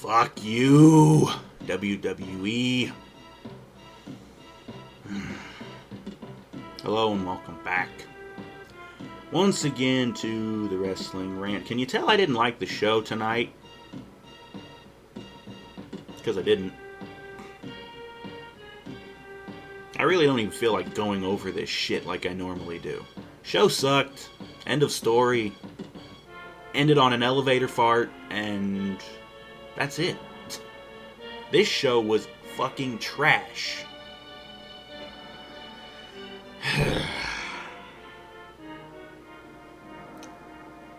Fuck you, WWE. Hello and welcome back once again to the Wrestling Rant. Can you tell I didn't like the show tonight? Because I didn't. I really don't even feel like going over this shit like I normally do. Show sucked. End of story. Ended on an elevator fart, and that's it. This show was fucking trash.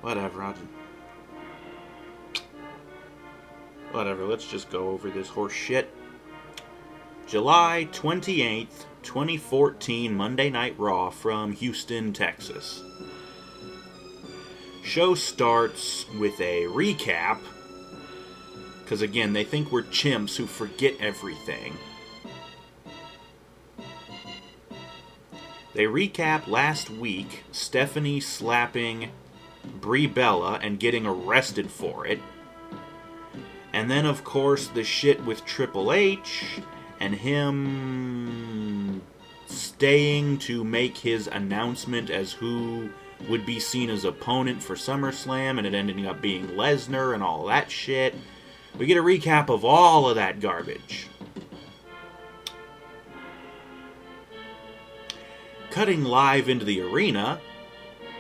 Whatever, let's just go over this horse shit. July 28th, 2014, Monday Night Raw from Houston, Texas. Show starts with a recap, because again, they think we're chimps who forget everything. They recap last week, Stephanie slapping Brie Bella and getting arrested for it. And then, of course, the shit with Triple H and him staying to make his announcement as who would be seen as opponent for SummerSlam, and it ending up being Lesnar and all that shit. We get a recap of all of that garbage. Cutting live into the arena,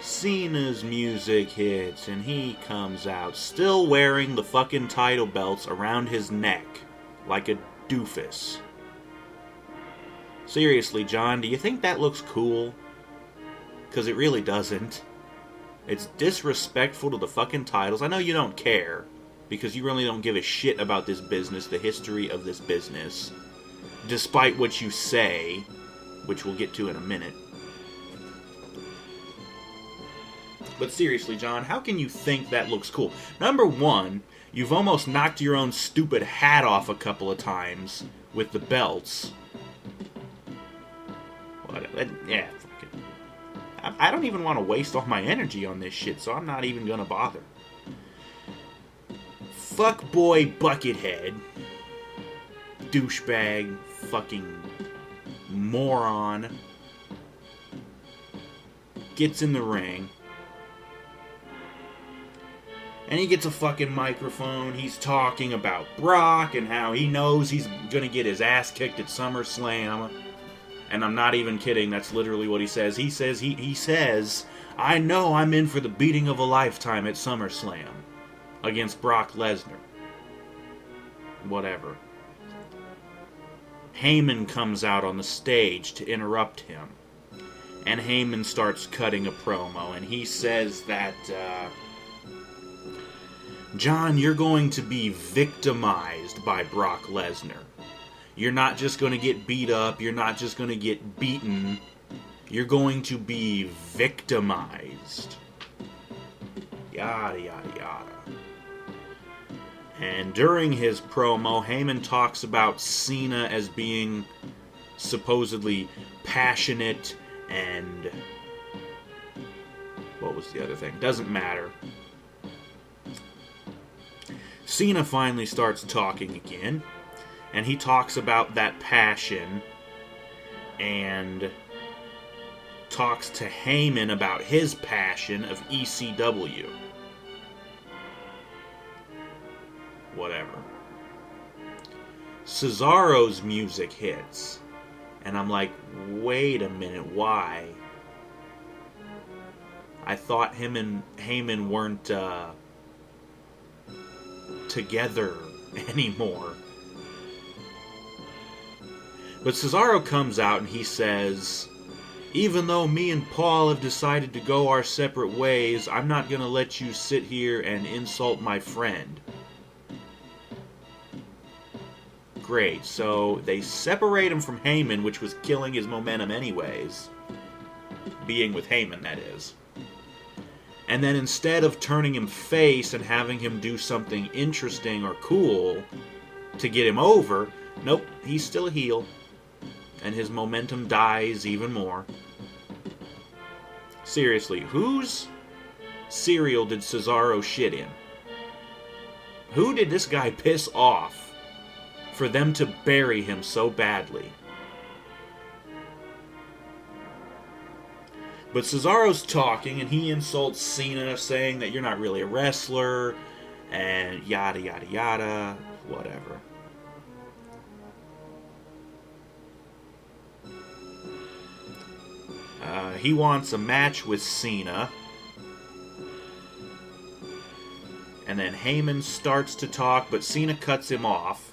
Cena's music hits and he comes out still wearing the fucking title belts around his neck like a doofus. Seriously, John, do you think that looks cool? Because it really doesn't. It's disrespectful to the fucking titles. I know you don't care, because you really don't give a shit about this business, the history of this business, despite what you say, which we'll get to in a minute. But seriously, John, how can you think that looks cool? Number one, you've almost knocked your own stupid hat off a couple of times with the belts. Yeah, fuck it. I don't even want to waste all my energy on this shit, so I'm not even gonna bother. Fuckboy Buckethead, douchebag, fucking moron, gets in the ring, and he gets a fucking microphone. He's talking about Brock and how he knows he's gonna get his ass kicked at SummerSlam. And I'm not even kidding, that's literally what he says. He says, I know I'm in for the beating of a lifetime at SummerSlam against Brock Lesnar. Whatever. Heyman comes out on the stage to interrupt him. And Heyman starts cutting a promo, and he says that, John, you're going to be victimized by Brock Lesnar. You're not just going to get beat up. You're not just going to get beaten. You're going to be victimized. Yada, yada, yada. And during his promo, Heyman talks about Cena as being supposedly passionate and... what was the other thing? Doesn't matter. Cena finally starts talking again. And he talks about that passion and talks to Heyman about his passion of ECW. Whatever. Cesaro's music hits. And I'm like, wait a minute, why? I thought him and Heyman weren't together anymore. But Cesaro comes out and he says, even though me and Paul have decided to go our separate ways, I'm not going to let you sit here and insult my friend. Great, so they separate him from Heyman, which was killing his momentum anyways. Being with Heyman, that is. And then instead of turning him face and having him do something interesting or cool to get him over, nope, he's still a heel. And his momentum dies even more. Seriously, whose cereal did Cesaro shit in? Who did this guy piss off for them to bury him so badly? But Cesaro's talking, and he insults Cena, saying that you're not really a wrestler, and yada yada yada, whatever. He wants a match with Cena. And then Heyman starts to talk, but Cena cuts him off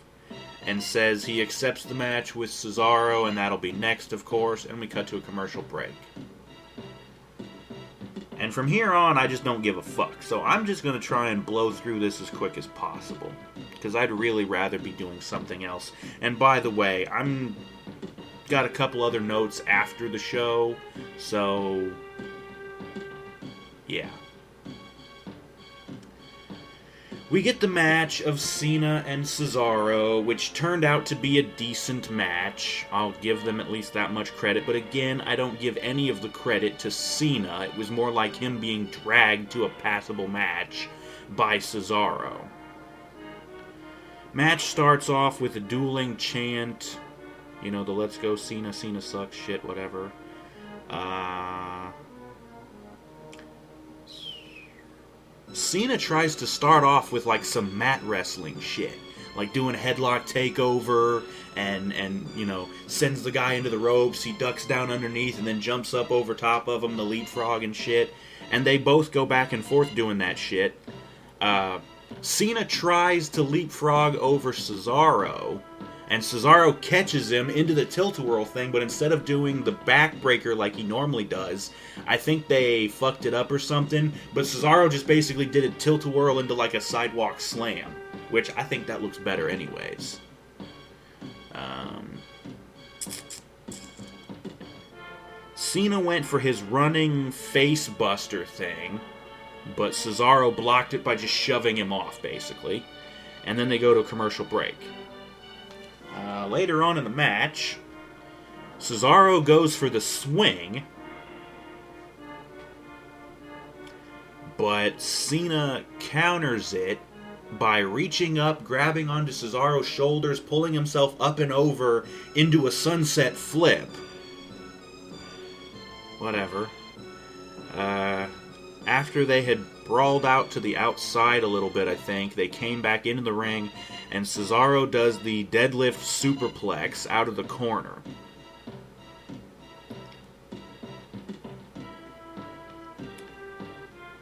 and says he accepts the match with Cesaro, and that'll be next, of course, and we cut to a commercial break. And from here on, I just don't give a fuck. So I'm just going to try and blow through this as quick as possible, because I'd really rather be doing something else. And by the way, I'm got a couple other notes after the show, so yeah. We get the match of Cena and Cesaro, which turned out to be a decent match. I'll give them at least that much credit, but again, I don't give any of the credit to Cena. It was more like him being dragged to a passable match by Cesaro. Match starts off with a dueling chant. You know, the let's go Cena, Cena sucks shit, whatever. Cena tries to start off with like some mat wrestling shit, like doing a headlock takeover, and you know, sends the guy into the ropes. He ducks down underneath and then jumps up over top of him, the leapfrog and shit. And they both go back and forth doing that shit. Cena tries to leapfrog over Cesaro, and Cesaro catches him into the tilt-a-whirl thing, but instead of doing the backbreaker like he normally does, I think they fucked it up or something, but Cesaro just basically did a tilt-a-whirl into like a sidewalk slam, which I think that looks better anyways. Cena went for his running face buster thing, but Cesaro blocked it by just shoving him off, basically. And then they go to a commercial break. Later on in the match, Cesaro goes for the swing, but Cena counters it by reaching up, grabbing onto Cesaro's shoulders, pulling himself up and over into a sunset flip. Whatever. After they had brawled out to the outside a little bit, I think, they came back into the ring, and Cesaro does the deadlift superplex out of the corner.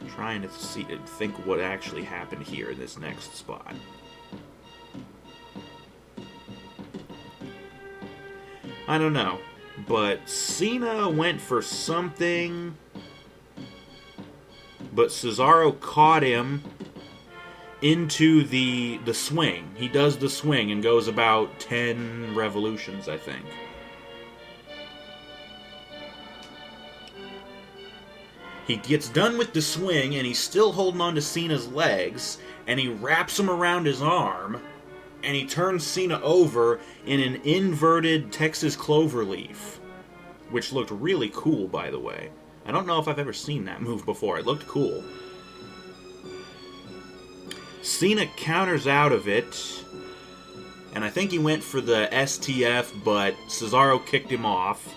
Trying to think what actually happened here in this next spot. I don't know, but Cena went for something, but Cesaro caught him into the swing. He does the swing and goes about 10 revolutions, I think. He gets done with the swing, and he's still holding on to Cena's legs, and he wraps him around his arm, and he turns Cena over in an inverted Texas cloverleaf, which looked really cool, by the way. I don't know if I've ever seen that move before. It looked cool. Cena counters out of it, and I think he went for the STF, but Cesaro kicked him off.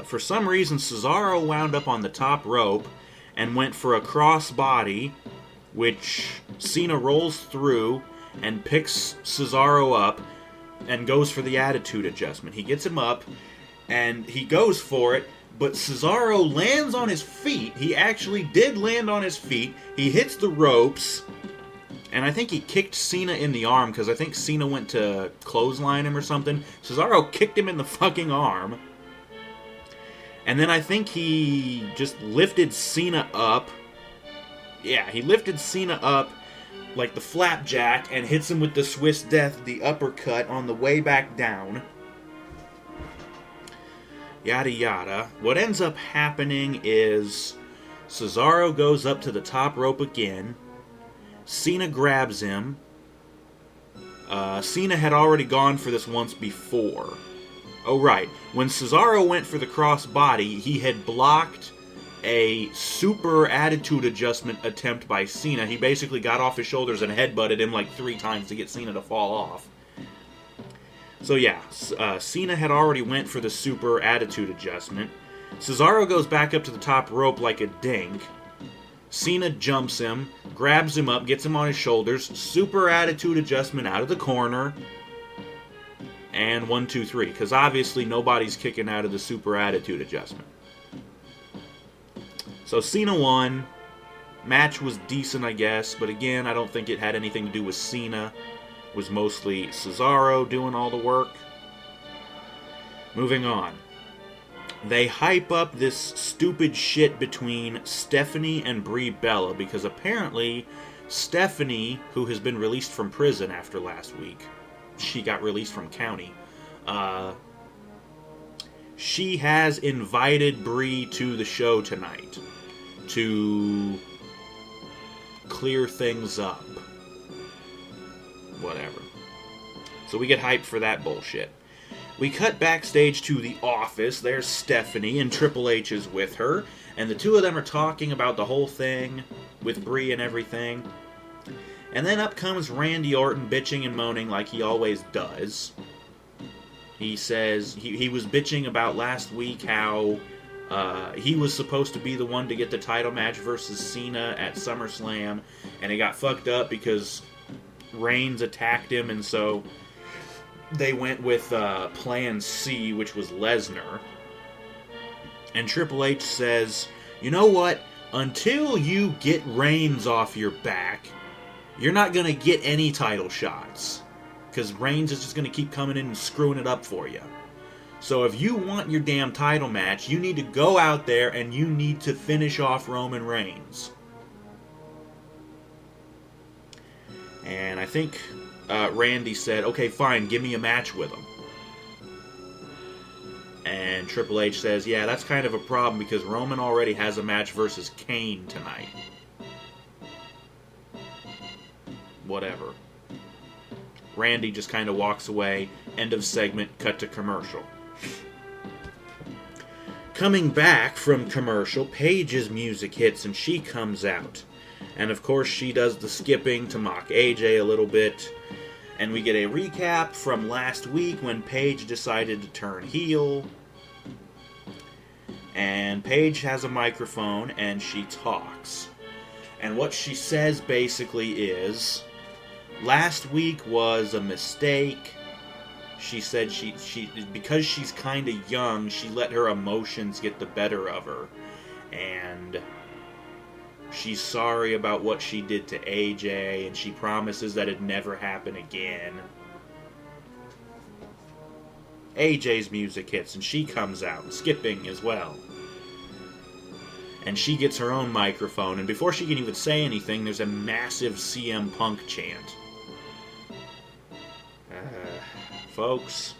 For some reason, Cesaro wound up on the top rope and went for a crossbody, which Cena rolls through and picks Cesaro up and goes for the attitude adjustment. He gets him up, and he goes for it, but Cesaro lands on his feet. He actually did land on his feet. He hits the ropes, and I think he kicked Cena in the arm, because I think Cena went to clothesline him or something. Cesaro kicked him in the fucking arm. And then I think he just lifted Cena up. Yeah, he lifted Cena up like the flapjack and hits him with the Swiss Death, the uppercut, on the way back down. Yada yada. What ends up happening is Cesaro goes up to the top rope again. Cena grabs him. Cena had already gone for this once before. Oh, right. When Cesaro went for the crossbody, he had blocked a super attitude adjustment attempt by Cena. He basically got off his shoulders and headbutted him like 3 times to get Cena to fall off. So yeah, Cena had already went for the super attitude adjustment. Cesaro goes back up to the top rope like a dink. Cena jumps him, grabs him up, gets him on his shoulders, super attitude adjustment out of the corner, and 1, 2, 3, because obviously nobody's kicking out of the super attitude adjustment. So Cena won. Match was decent, I guess, but again, I don't think it had anything to do with Cena. It was mostly Cesaro doing all the work. Moving on. They hype up this stupid shit between Stephanie and Brie Bella, because apparently Stephanie, who has been released from prison after last week, she got released from county, she has invited Brie to the show tonight to clear things up. Whatever. So we get hyped for that bullshit. We cut backstage to the office. There's Stephanie, and Triple H is with her. And the two of them are talking about the whole thing with Brie and everything. And then up comes Randy Orton, bitching and moaning like he always does. He says he was bitching about last week how he was supposed to be the one to get the title match versus Cena at SummerSlam, and it got fucked up because Reigns attacked him, and so they went with Plan C, which was Lesnar. And Triple H says, you know what? Until you get Reigns off your back, you're not going to get any title shots. Because Reigns is just going to keep coming in and screwing it up for you. So if you want your damn title match, you need to go out there and you need to finish off Roman Reigns. And I think Randy said, okay, fine, give me a match with him. And Triple H says, yeah, that's kind of a problem because Roman already has a match versus Kane tonight. Whatever. Randy just kind of walks away. End of segment, cut to commercial. Coming back from commercial, Paige's music hits and she comes out. And of course she does the skipping to mock AJ a little bit. And we get a recap from last week when Paige decided to turn heel. And Paige has a microphone and she talks. And what she says basically is, last week was a mistake. She said she because she's kind of young, she let her emotions get the better of her. And she's sorry about what she did to AJ, and she promises that it'd never happen again. AJ's music hits, and she comes out, skipping as well. And she gets her own microphone, and before she can even say anything, there's a massive CM Punk chant. Folks,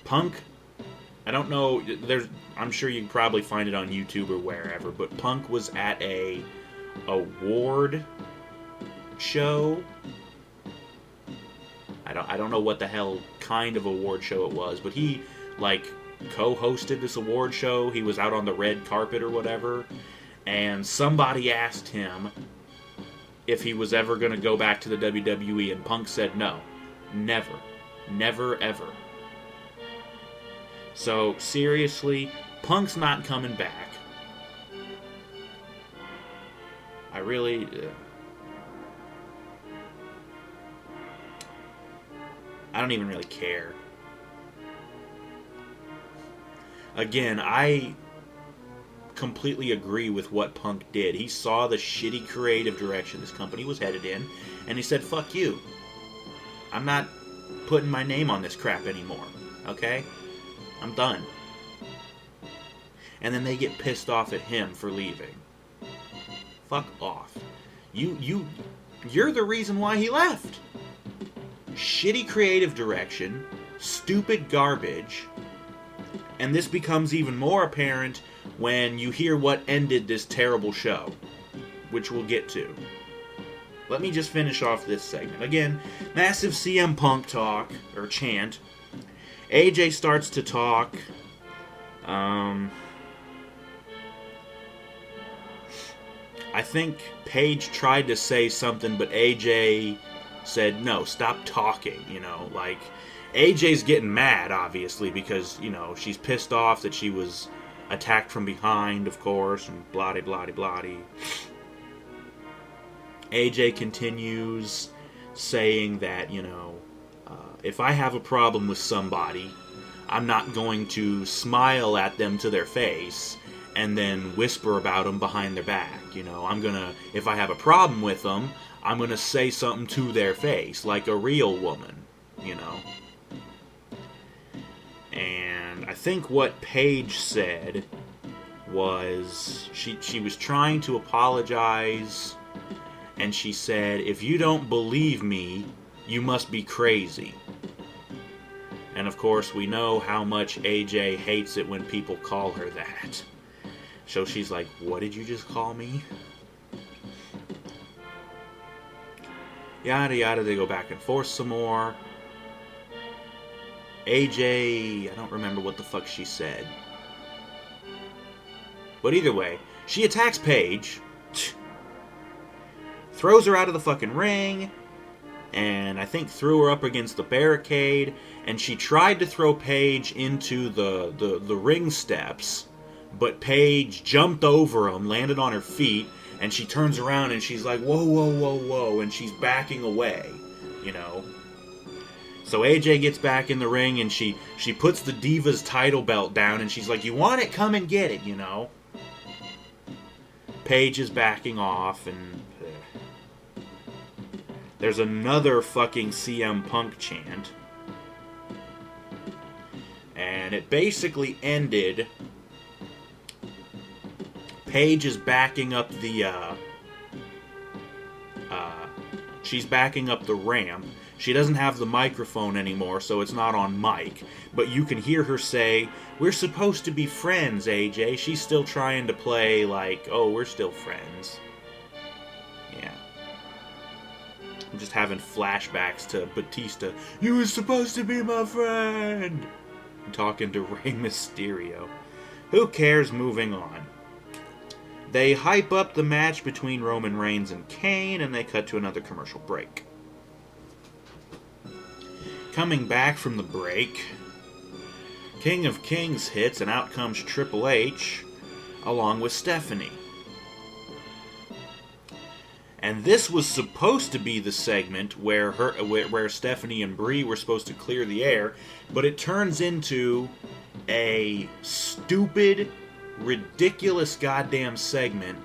Punk, I don't know, I'm sure you can probably find it on YouTube or wherever, but Punk was at a award show. I don't know what the hell kind of award show it was, but he, co-hosted this award show. He was out on the red carpet or whatever, and somebody asked him if he was ever going to go back to the WWE, and Punk said no. Never. Never, ever. So, seriously, Punk's not coming back. I really... I don't even really care. Again, I completely agree with what Punk did. He saw the shitty creative direction this company was headed in, and he said, fuck you. I'm not putting my name on this crap anymore, okay? I'm done. And then they get pissed off at him for leaving. Fuck off. You're the reason why he left. Shitty creative direction, stupid garbage, and this becomes even more apparent when you hear what ended this terrible show, which we'll get to. Let me just finish off this segment. Again, massive CM Punk talk, or chant. AJ starts to talk. I think Paige tried to say something, but AJ said, no, stop talking, like, AJ's getting mad, obviously, because, she's pissed off that she was attacked from behind, of course, and blah-de-blah-de-blah. AJ continues saying that, if I have a problem with somebody, I'm not going to smile at them to their face and then whisper about them behind their back. I'm gonna, if I have a problem with them, I'm gonna say something to their face, like a real woman, And I think what Paige said was, she was trying to apologize, and she said, if you don't believe me, you must be crazy. And of course, we know how much AJ hates it when people call her that. So she's like, what did you just call me? Yada yada, they go back and forth some more. AJ, I don't remember what the fuck she said. But either way, she attacks Paige, throws her out of the fucking ring, and I think threw her up against the barricade, and she tried to throw Paige into the ring steps, but Paige jumped over them, landed on her feet, and she turns around and she's like, whoa, whoa, whoa, whoa, and she's backing away, So AJ gets back in the ring, and she puts the Divas title belt down, and she's like, you want it? Come and get it, Paige is backing off, and there's another fucking CM Punk chant. And it basically ended. Paige is backing up she's backing up the ramp. She doesn't have the microphone anymore, so it's not on mic. But you can hear her say, we're supposed to be friends, AJ. She's still trying to play like, oh, we're still friends. Yeah. I'm just having flashbacks to Batista. You were supposed to be my friend! I'm talking to Rey Mysterio. Who cares? Moving on. They hype up the match between Roman Reigns and Kane, and they cut to another commercial break. Coming back from the break, King of Kings hits, and out comes Triple H, along with Stephanie. And this was supposed to be the segment where Stephanie and Brie were supposed to clear the air, but it turns into a stupid, ridiculous goddamn segment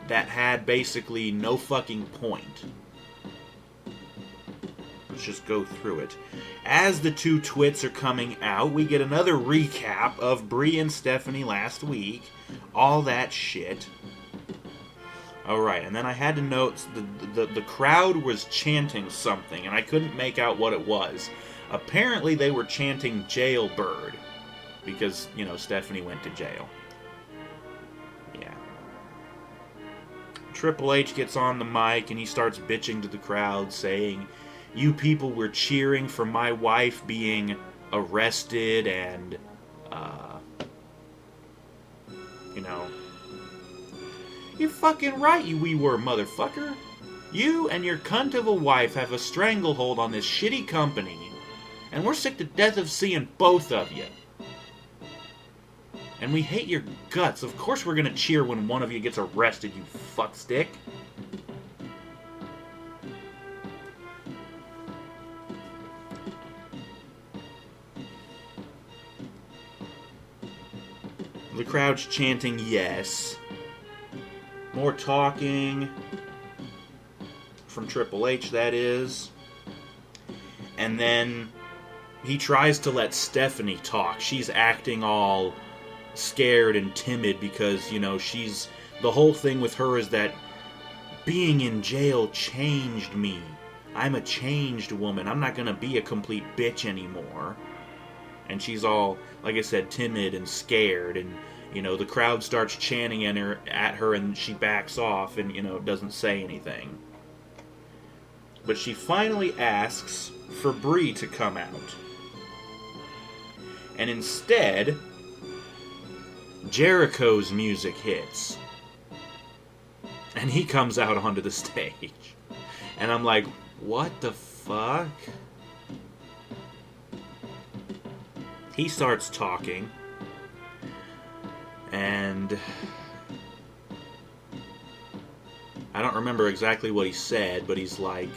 that had basically no fucking point. Let's just go through it. As the two twits are coming out, we get another recap of Brie and Stephanie last week. All that shit. Alright, and then I had to note the crowd was chanting something, and I couldn't make out what it was. Apparently they were chanting Jailbird, because, Stephanie went to jail. Yeah. Triple H gets on the mic, and he starts bitching to the crowd, saying, you people were cheering for my wife being arrested and, You're fucking right, we were, motherfucker. You and your cunt of a wife have a stranglehold on this shitty company, and we're sick to death of seeing both of you. And we hate your guts. Of course we're gonna cheer when one of you gets arrested, you fuckstick. The crowd's chanting yes. More talking from Triple H, that is. And then he tries to let Stephanie talk. She's acting all scared and timid because, she's... The whole thing with her is that being in jail changed me. I'm a changed woman. I'm not gonna be a complete bitch anymore. And she's all, like I said, timid and scared, and the crowd starts chanting at her, and she backs off and, doesn't say anything. But she finally asks for Brie to come out. And instead, Jericho's music hits. And he comes out onto the stage. And I'm like, what the fuck? He starts talking. And I don't remember exactly what he said, but he's like,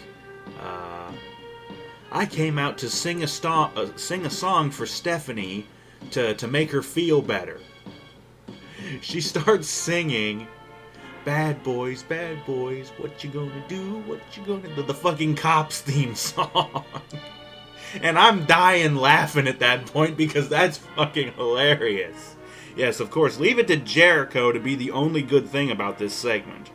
I came out to sing a song for Stephanie to make her feel better. She starts singing, bad boys, what you gonna do, what you gonna do, the fucking Cops theme song. And I'm dying laughing at that point because that's fucking hilarious. Yes, of course, leave it to Jericho to be the only good thing about this segment.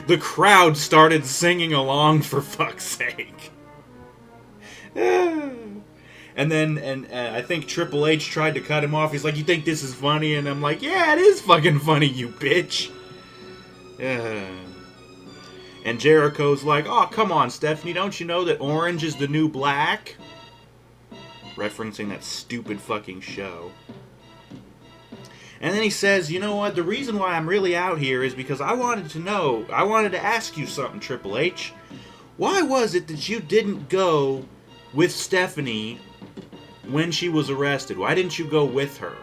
The crowd started singing along, for fuck's sake. And then I think Triple H tried to cut him off. He's like, you think this is funny? And I'm like, yeah, it is fucking funny, you bitch. And Jericho's like, oh, come on, Stephanie, don't you know that orange is the new black? Referencing that stupid fucking show. And then he says, you know what, the reason why I'm really out here is because I wanted to ask you something, Triple H. Why was it that you didn't go with Stephanie when she was arrested? Why didn't you go with her?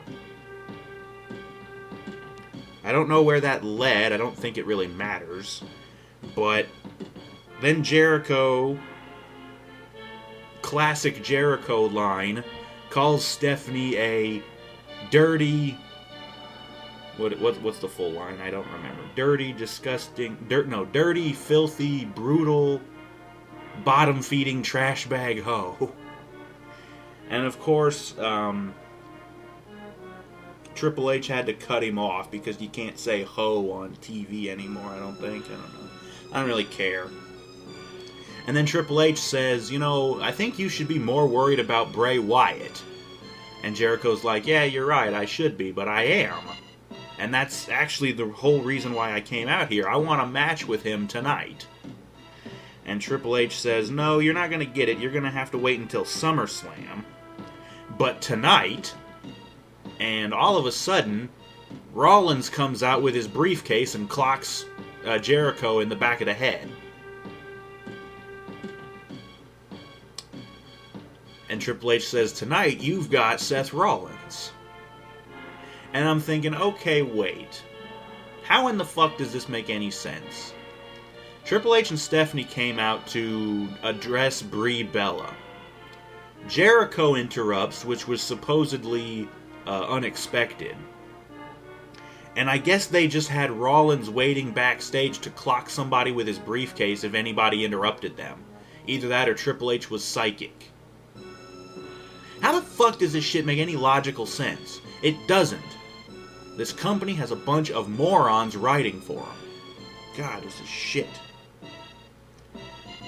I don't know where that led. I don't think it really matters. But then Jericho, classic Jericho line, calls Stephanie a dirty... What's the full line? I don't remember. Dirty, disgusting... dirty, filthy, brutal, bottom-feeding trash bag hoe. And of course, Triple H had to cut him off because you can't say hoe on TV anymore, I don't think. I don't know. I don't really care. And then Triple H says, you know, I think you should be more worried about Bray Wyatt. And Jericho's like, yeah, you're right, I should be, but I am. And that's actually the whole reason why I came out here. I want a match with him tonight. And Triple H says, no, you're not going to get it. You're going to have to wait until SummerSlam. But tonight, and all of a sudden, Rollins comes out with his briefcase and clocks Jericho in the back of the head. And Triple H says, tonight you've got Seth Rollins. And I'm thinking, okay, wait. How in the fuck does this make any sense? Triple H and Stephanie came out to address Brie Bella. Jericho interrupts, which was supposedly unexpected. And I guess they just had Rollins waiting backstage to clock somebody with his briefcase if anybody interrupted them. Either that or Triple H was psychic. How the fuck does this shit make any logical sense? It doesn't. This company has a bunch of morons writing for them. God, this is shit.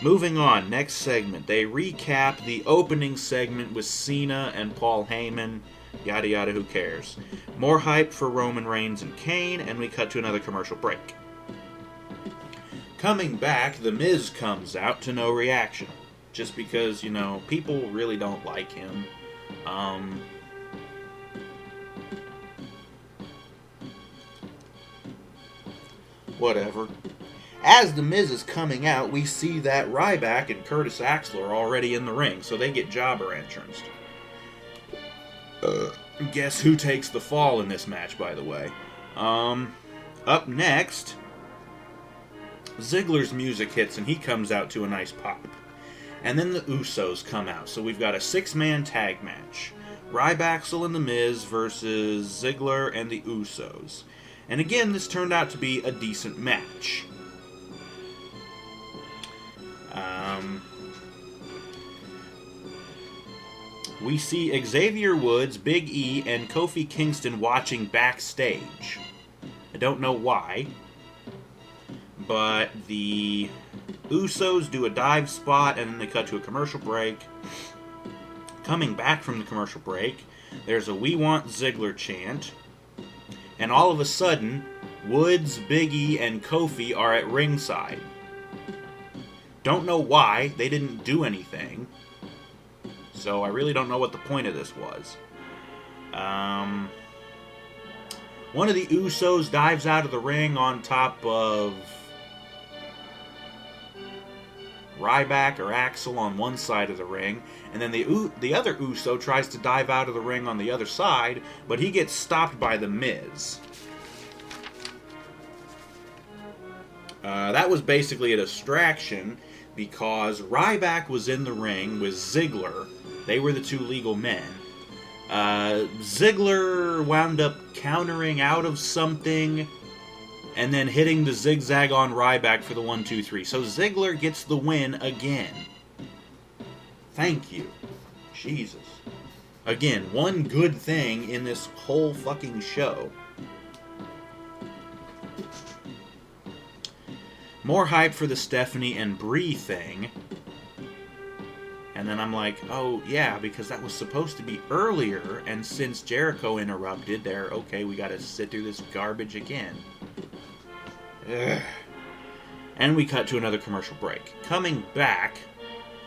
Moving on, next segment. They recap the opening segment with Cena and Paul Heyman. Yada yada, who cares? More hype for Roman Reigns and Kane, and we cut to another commercial break. Coming back, The Miz comes out to no reaction. Just because, you know, people really don't like him. Whatever. As The Miz is coming out, we see that Ryback and Curtis Axel are already in the ring, so they get jobber entranced. Guess who takes the fall in this match, by the way? Up next, Ziggler's music hits and he comes out to a nice pop. And then the Usos come out, so we've got a 6-man tag match. Ryback and The Miz versus Ziggler and the Usos. And again, this turned out to be a decent match. We see Xavier Woods, Big E, and Kofi Kingston watching backstage. I don't know why, but the Usos do a dive spot, and then they cut to a commercial break. Coming back from the commercial break, there's a "We Want Ziggler" chant, and all of a sudden, Woods, Big E, and Kofi are at ringside. Don't know why, they didn't do anything. So I really don't know what the point of this was. One of the Usos dives out of the ring on top of Ryback or Axel on one side of the ring, and then the other Uso tries to dive out of the ring on the other side, but he gets stopped by The Miz. That was basically a distraction because Ryback was in the ring with Ziggler. They were the two legal men. Ziggler wound up countering out of something and then hitting the zigzag on Ryback for the 1-2-3. So Ziggler gets the win again. Thank you. Jesus. Again, one good thing in this whole fucking show. More hype for the Stephanie and Brie thing. And then I'm like, oh yeah, because that was supposed to be earlier, and since Jericho interrupted, okay, we gotta sit through this garbage again. Ugh. And we cut to another commercial break. Coming back,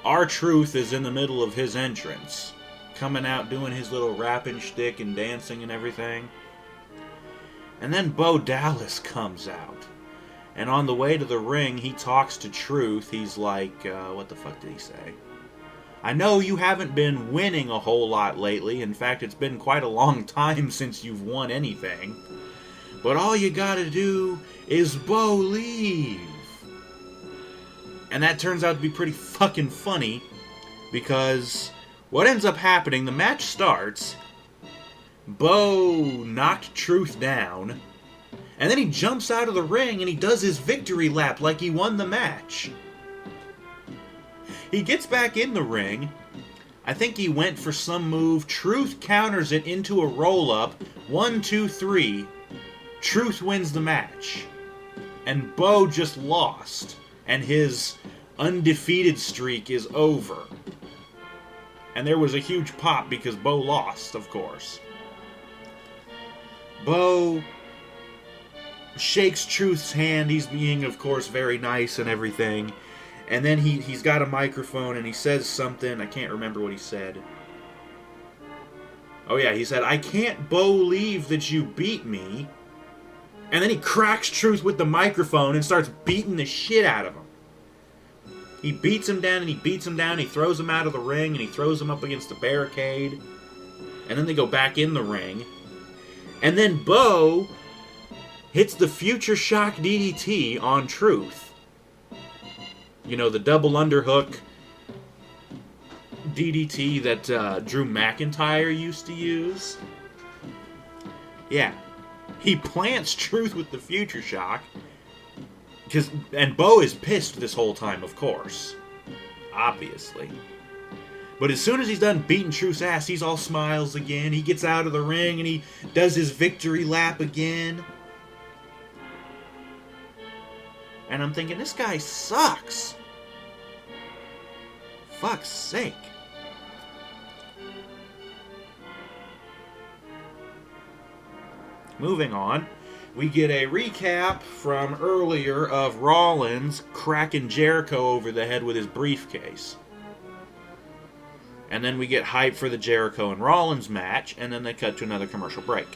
R-Truth is in the middle of his entrance, coming out doing his little rapping shtick and dancing and everything. And then Bo Dallas comes out. And on the way to the ring, he talks to Truth. He's like, what the fuck did he say? I know you haven't been winning a whole lot lately. In fact, it's been quite a long time since you've won anything. But all you gotta do is Bo leave. And that turns out to be pretty fucking funny, because what ends up happening, the match starts, Bo knocked Truth down, and then he jumps out of the ring and he does his victory lap like he won the match. He gets back in the ring. I think he went for some move. Truth counters it into a roll-up. 1, 2, 3. Truth wins the match. And Bo just lost. And his undefeated streak is over. And there was a huge pop because Bo lost, of course. Bo shakes Truth's hand. He's being, of course, very nice and everything. And then he's got a microphone and he says something. I can't remember what he said. Oh yeah, he said, I can't believe that you beat me. And then he cracks Truth with the microphone and starts beating the shit out of him. He beats him down and he beats him down. He throws him out of the ring and he throws him up against the barricade. And then they go back in the ring. And then Bo hits the Future Shock DDT on Truth. You know, the double underhook DDT that Drew McIntyre used to use. Yeah. He plants Truth with the Future Shock. And Bo is pissed this whole time, of course. Obviously. But as soon as he's done beating Truth's ass, he's all smiles again. He gets out of the ring and he does his victory lap again. And I'm thinking, this guy sucks. Fuck's sake. Moving on, we get a recap from earlier of Rollins cracking Jericho over the head with his briefcase. And then we get hype for the Jericho and Rollins match, and then they cut to another commercial break.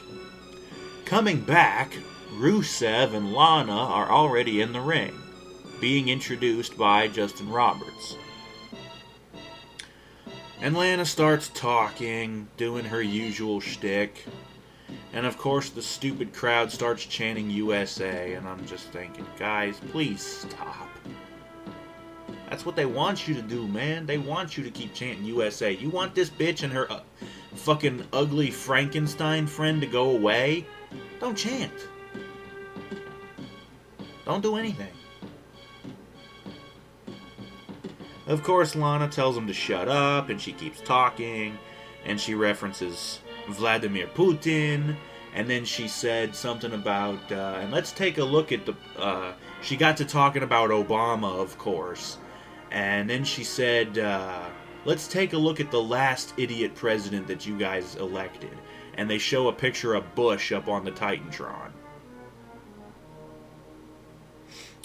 Coming back, Rusev and Lana are already in the ring, being introduced by Justin Roberts. And Lana starts talking, doing her usual shtick. And of course the stupid crowd starts chanting USA, and I'm just thinking, guys, please stop. That's what they want you to do, man. They want you to keep chanting USA. You want this bitch and her fucking ugly Frankenstein friend to go away? Don't chant. Don't do anything. Of course, Lana tells him to shut up, and she keeps talking, and she references Vladimir Putin, and then she said something about, and let's take a look at the, she got to talking about Obama, of course, and then she said, let's take a look at the last idiot president that you guys elected, and they show a picture of Bush up on the Titantron.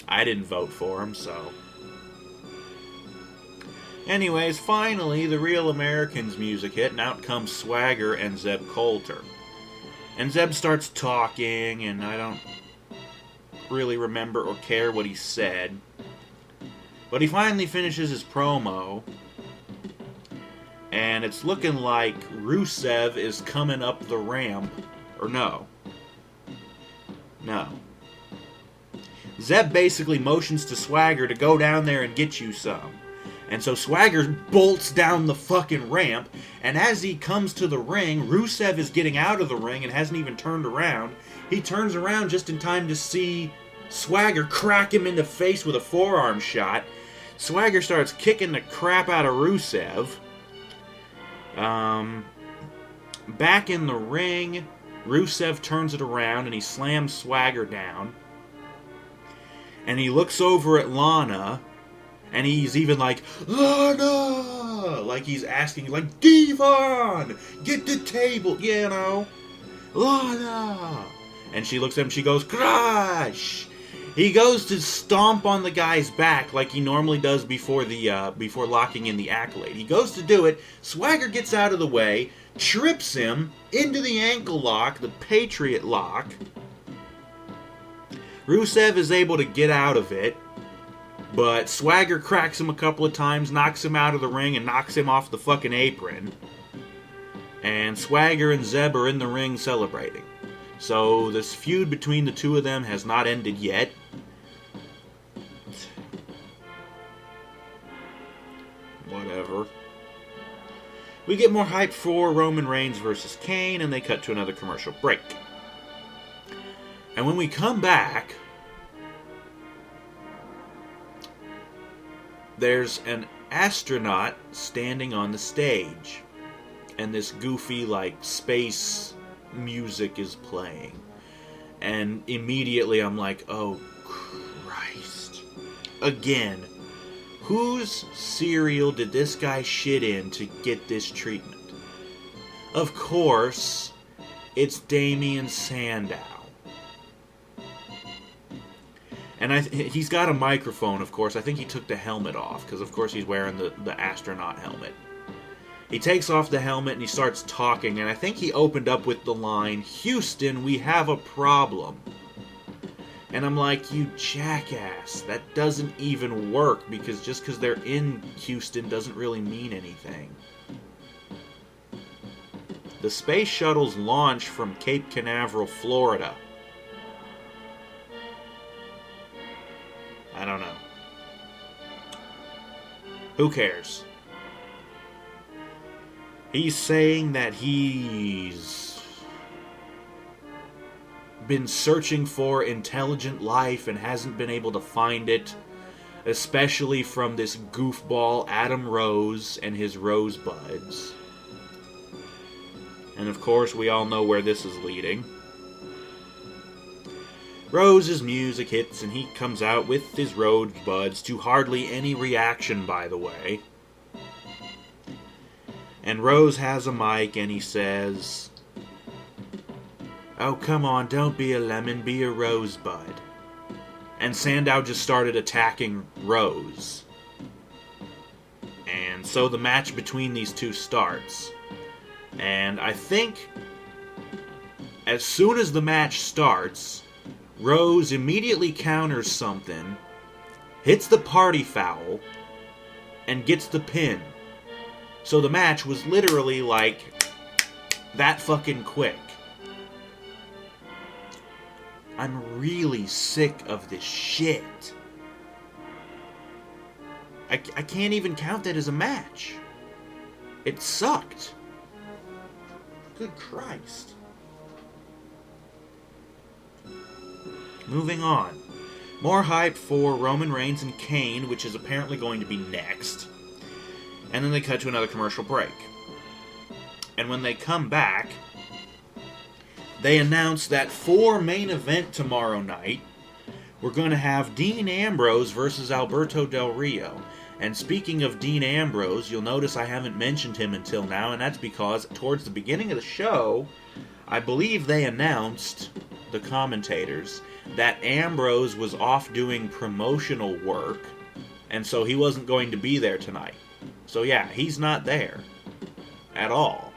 I didn't vote for him, so... Anyways, finally, the Real Americans music hit, and out comes Swagger and Zeb Coulter. And Zeb starts talking, and I don't really remember or care what he said. But he finally finishes his promo, and it's looking like Rusev is coming up the ramp. Or no. No. Zeb basically motions to Swagger to go down there and get you some. And so Swagger bolts down the fucking ramp, and as he comes to the ring, Rusev is getting out of the ring and hasn't even turned around. He turns around just in time to see Swagger crack him in the face with a forearm shot. Swagger starts kicking the crap out of Rusev. Back in the ring, Rusev turns it around and he slams Swagger down. And he looks over at Lana, and he's even like, Lana! Like he's asking, like, Devon! Get the table! You know? Lana! And she looks at him, she goes, Crush! He goes to stomp on the guy's back like he normally does before locking in the accolade. He goes to do it, Swagger gets out of the way, trips him into the ankle lock, the Patriot lock. Rusev is able to get out of it, but Swagger cracks him a couple of times, knocks him out of the ring, and knocks him off the fucking apron. And Swagger and Zeb are in the ring celebrating. So this feud between the two of them has not ended yet. Whatever. We get more hype for Roman Reigns versus Kane, and they cut to another commercial break. And when we come back, there's an astronaut standing on the stage. And this goofy, like, space music is playing. And immediately I'm like, oh, Christ. Again, whose cereal did this guy shit in to get this treatment? Of course, it's Damien Sandow. And he's got a microphone, of course. I think he took the helmet off, because of course he's wearing the astronaut helmet. He takes off the helmet and he starts talking, and I think he opened up with the line, Houston, we have a problem. And I'm like, you jackass, that doesn't even work, because just because they're in Houston doesn't really mean anything. The space shuttles launch from Cape Canaveral, Florida. I don't know. Who cares? He's saying that he's been searching for intelligent life and hasn't been able to find it, especially from this goofball Adam Rose and his rosebuds. And of course, we all know where this is leading. Rose's music hits and he comes out with his rosebuds to hardly any reaction, by the way. And Rose has a mic and he says, oh, come on, don't be a lemon, be a rosebud. And Sandow just started attacking Rose. And so the match between these two starts. And I think as soon as the match starts, Rose immediately counters something, hits the party foul, and gets the pin. So the match was literally like that fucking quick. I'm really sick of this shit. I can't even count that as a match. It sucked. Good Christ. Moving on. More hype for Roman Reigns and Kane, which is apparently going to be next. And then they cut to another commercial break. And when they come back, they announce that for main event tomorrow night, we're going to have Dean Ambrose versus Alberto Del Rio. And speaking of Dean Ambrose, you'll notice I haven't mentioned him until now, and that's because towards the beginning of the show, I believe they announced, the commentators, that Ambrose was off doing promotional work, and so he wasn't going to be there tonight. So yeah, he's not there. At all.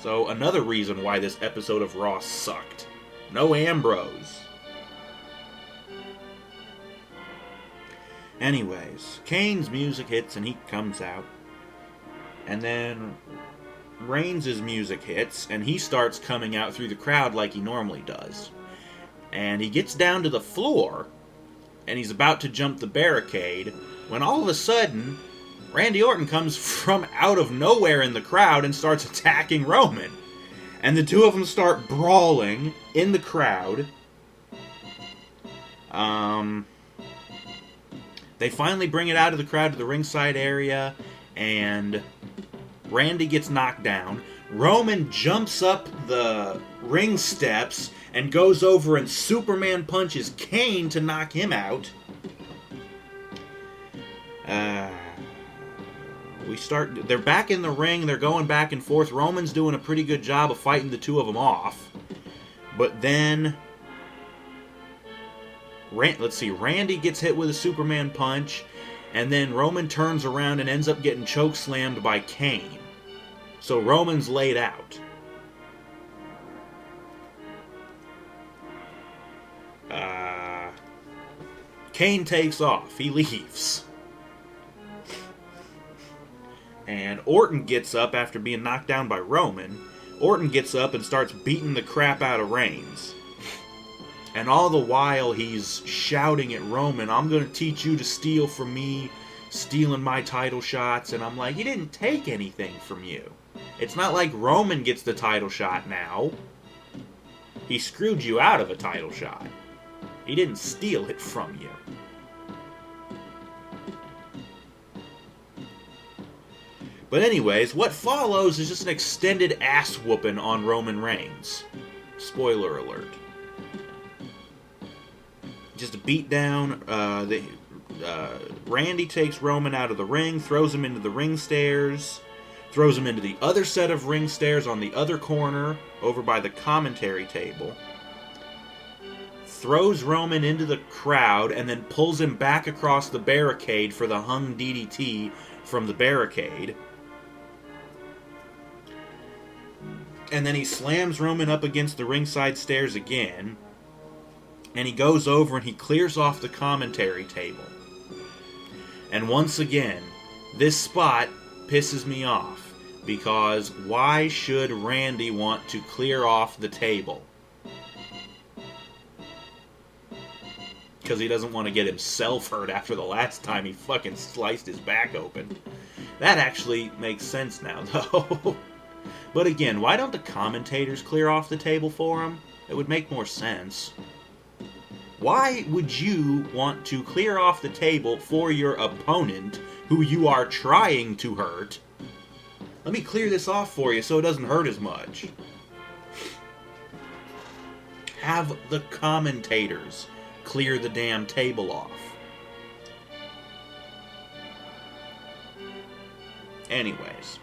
So, another reason why this episode of Raw sucked. No Ambrose. Anyways, Kane's music hits and he comes out. And then Reigns' music hits and he starts coming out through the crowd like he normally does. And he gets down to the floor and he's about to jump the barricade when all of a sudden Randy Orton comes from out of nowhere in the crowd and starts attacking Roman. And the two of them start brawling in the crowd. They finally bring it out of the crowd to the ringside area, and Randy gets knocked down. Roman jumps up the ring steps and goes over and Superman punches Kane to knock him out. They're back in the ring, they're going back and forth. Roman's doing a pretty good job of fighting the two of them off. But then, Randy gets hit with a Superman punch, and then Roman turns around and ends up getting chokeslammed by Kane. So Roman's laid out. Kane takes off, he leaves. And Orton gets up after being knocked down by Roman. Orton gets up and starts beating the crap out of Reigns. And all the while he's shouting at Roman, I'm going to teach you to steal from me, stealing my title shots. And I'm like, he didn't take anything from you. It's not like Roman gets the title shot now. He screwed you out of a title shot. He didn't steal it from you. But anyways, what follows is just an extended ass whooping on Roman Reigns. Spoiler alert. Just a beatdown. Randy takes Roman out of the ring, throws him into the ring stairs, throws him into the other set of ring stairs on the other corner, over by the commentary table, throws Roman into the crowd, and then pulls him back across the barricade for the hung DDT from the barricade. And then he slams Roman up against the ringside stairs again. And he goes over and he clears off the commentary table. And once again, this spot pisses me off. Because why should Randy want to clear off the table? Because he doesn't want to get himself hurt after the last time he fucking sliced his back open. That actually makes sense now, though. But again, why don't the commentators clear off the table for him? It would make more sense. Why would you want to clear off the table for your opponent, who you are trying to hurt? Let me clear this off for you so it doesn't hurt as much. Have the commentators clear the damn table off. Anyways.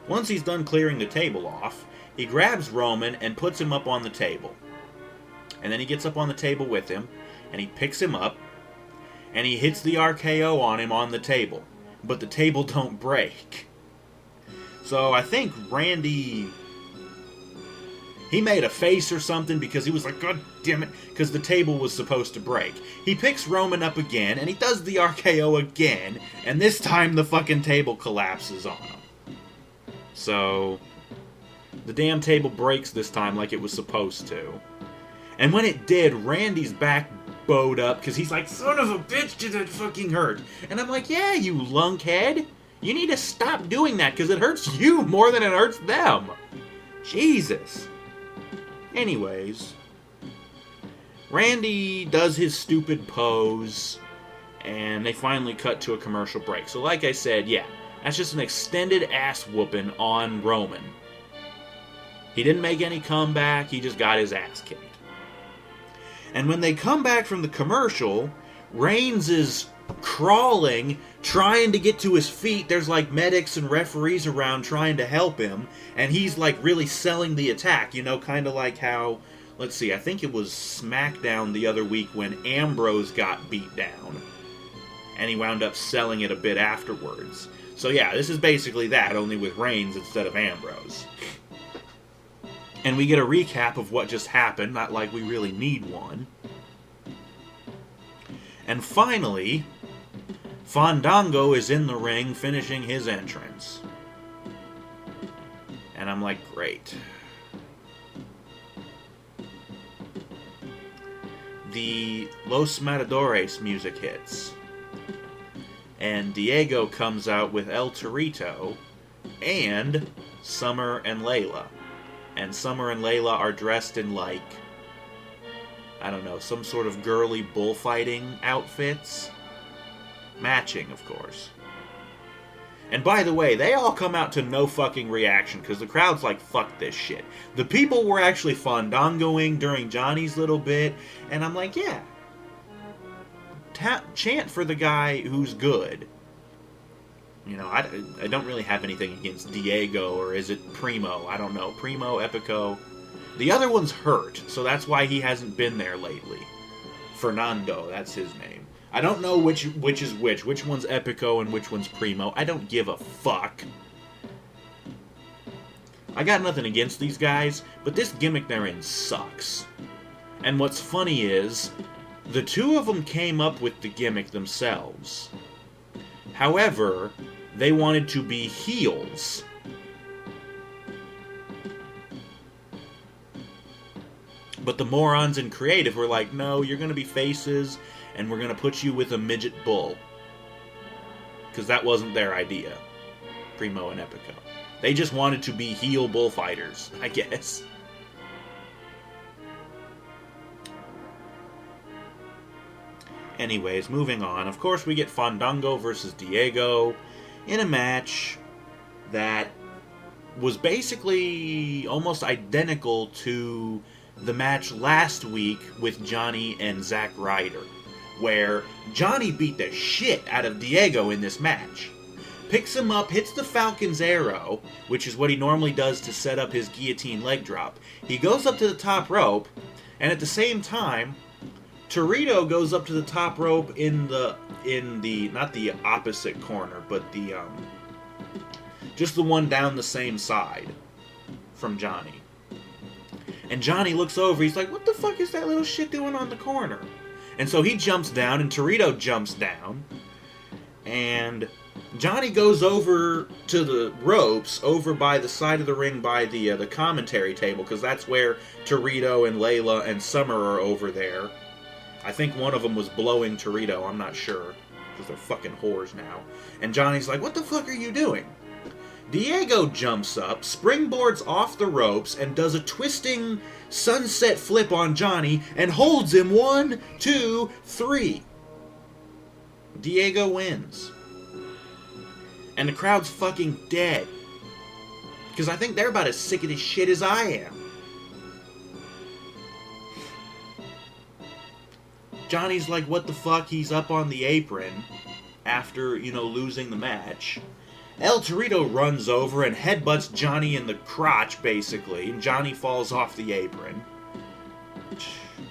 Once he's done clearing the table off, he grabs Roman and puts him up on the table. And then he gets up on the table with him, and he picks him up, and he hits the RKO on him on the table. But the table don't break. So I think Randy, he made a face or something because he was like, God damn it, because the table was supposed to break. He picks Roman up again, and he does the RKO again, and this time the fucking table collapses on him. So, the damn table breaks this time like it was supposed to. And when it did, Randy's back bowed up because he's like, son of a bitch, did that fucking hurt? And I'm like, yeah, you lunkhead. You need to stop doing that because it hurts you more than it hurts them. Jesus. Anyways, Randy does his stupid pose, and they finally cut to a commercial break. So like I said, yeah, that's just an extended ass whooping on Roman. He didn't make any comeback, he just got his ass kicked. And when they come back from the commercial, Reigns is crawling, trying to get to his feet. There's like medics and referees around trying to help him, and he's like really selling the attack, you know, kind of like how, let's see, I think it was SmackDown the other week when Ambrose got beat down, and he wound up selling it a bit afterwards. So yeah, this is basically that, only with Reigns instead of Ambrose. And we get a recap of what just happened, not like we really need one. And finally, Fandango is in the ring finishing his entrance. And I'm like, great. The Los Matadores music hits. And Diego comes out with El Torito and Summer and Layla. And Summer and Layla are dressed in, like, I don't know, some sort of girly bullfighting outfits. Matching, of course. And by the way, they all come out to no fucking reaction, because the crowd's like, fuck this shit. The people were actually fandangoing during Johnny's little bit, and I'm like, yeah. Chant for the guy who's good. You know, I don't really have anything against Diego, or is it Primo? I don't know. Primo, Epico. The other one's hurt, so that's why he hasn't been there lately. Fernando, that's his name. I don't know which is which. Which one's Epico and which one's Primo. I don't give a fuck. I got nothing against these guys, but this gimmick they're in sucks. And what's funny is, the two of them came up with the gimmick themselves. However, they wanted to be heels. But the morons in creative were like, no, you're going to be faces, and we're going to put you with a midget bull. Because that wasn't their idea. Primo and Epico. They just wanted to be heel bullfighters, I guess. Anyways, moving on. Of course, we get Fandango versus Diego in a match that was basically almost identical to the match last week with Johnny and Zack Ryder, where Johnny beat the shit out of Diego in this match. Picks him up, hits the Falcon's Arrow, which is what he normally does to set up his guillotine leg drop. He goes up to the top rope, and at the same time, Torito goes up to the top rope in the not the opposite corner, but the just the one down the same side from Johnny. And Johnny looks over, he's like, what the fuck is that little shit doing on the corner? And so he jumps down, and Torito jumps down, and Johnny goes over to the ropes, over by the side of the ring by the commentary table, because that's where Torito and Layla and Summer are over there. I think one of them was blowing Torito, I'm not sure, because they're fucking whores now. And Johnny's like, what the fuck are you doing? Diego jumps up, springboards off the ropes, and does a twisting sunset flip on Johnny, and holds him 1, 2, 3. Diego wins. And the crowd's fucking dead. Because I think they're about as sick of this shit as I am. Johnny's like, what the fuck? He's up on the apron after, losing the match. El Torito runs over and headbutts Johnny in the crotch, basically, and Johnny falls off the apron.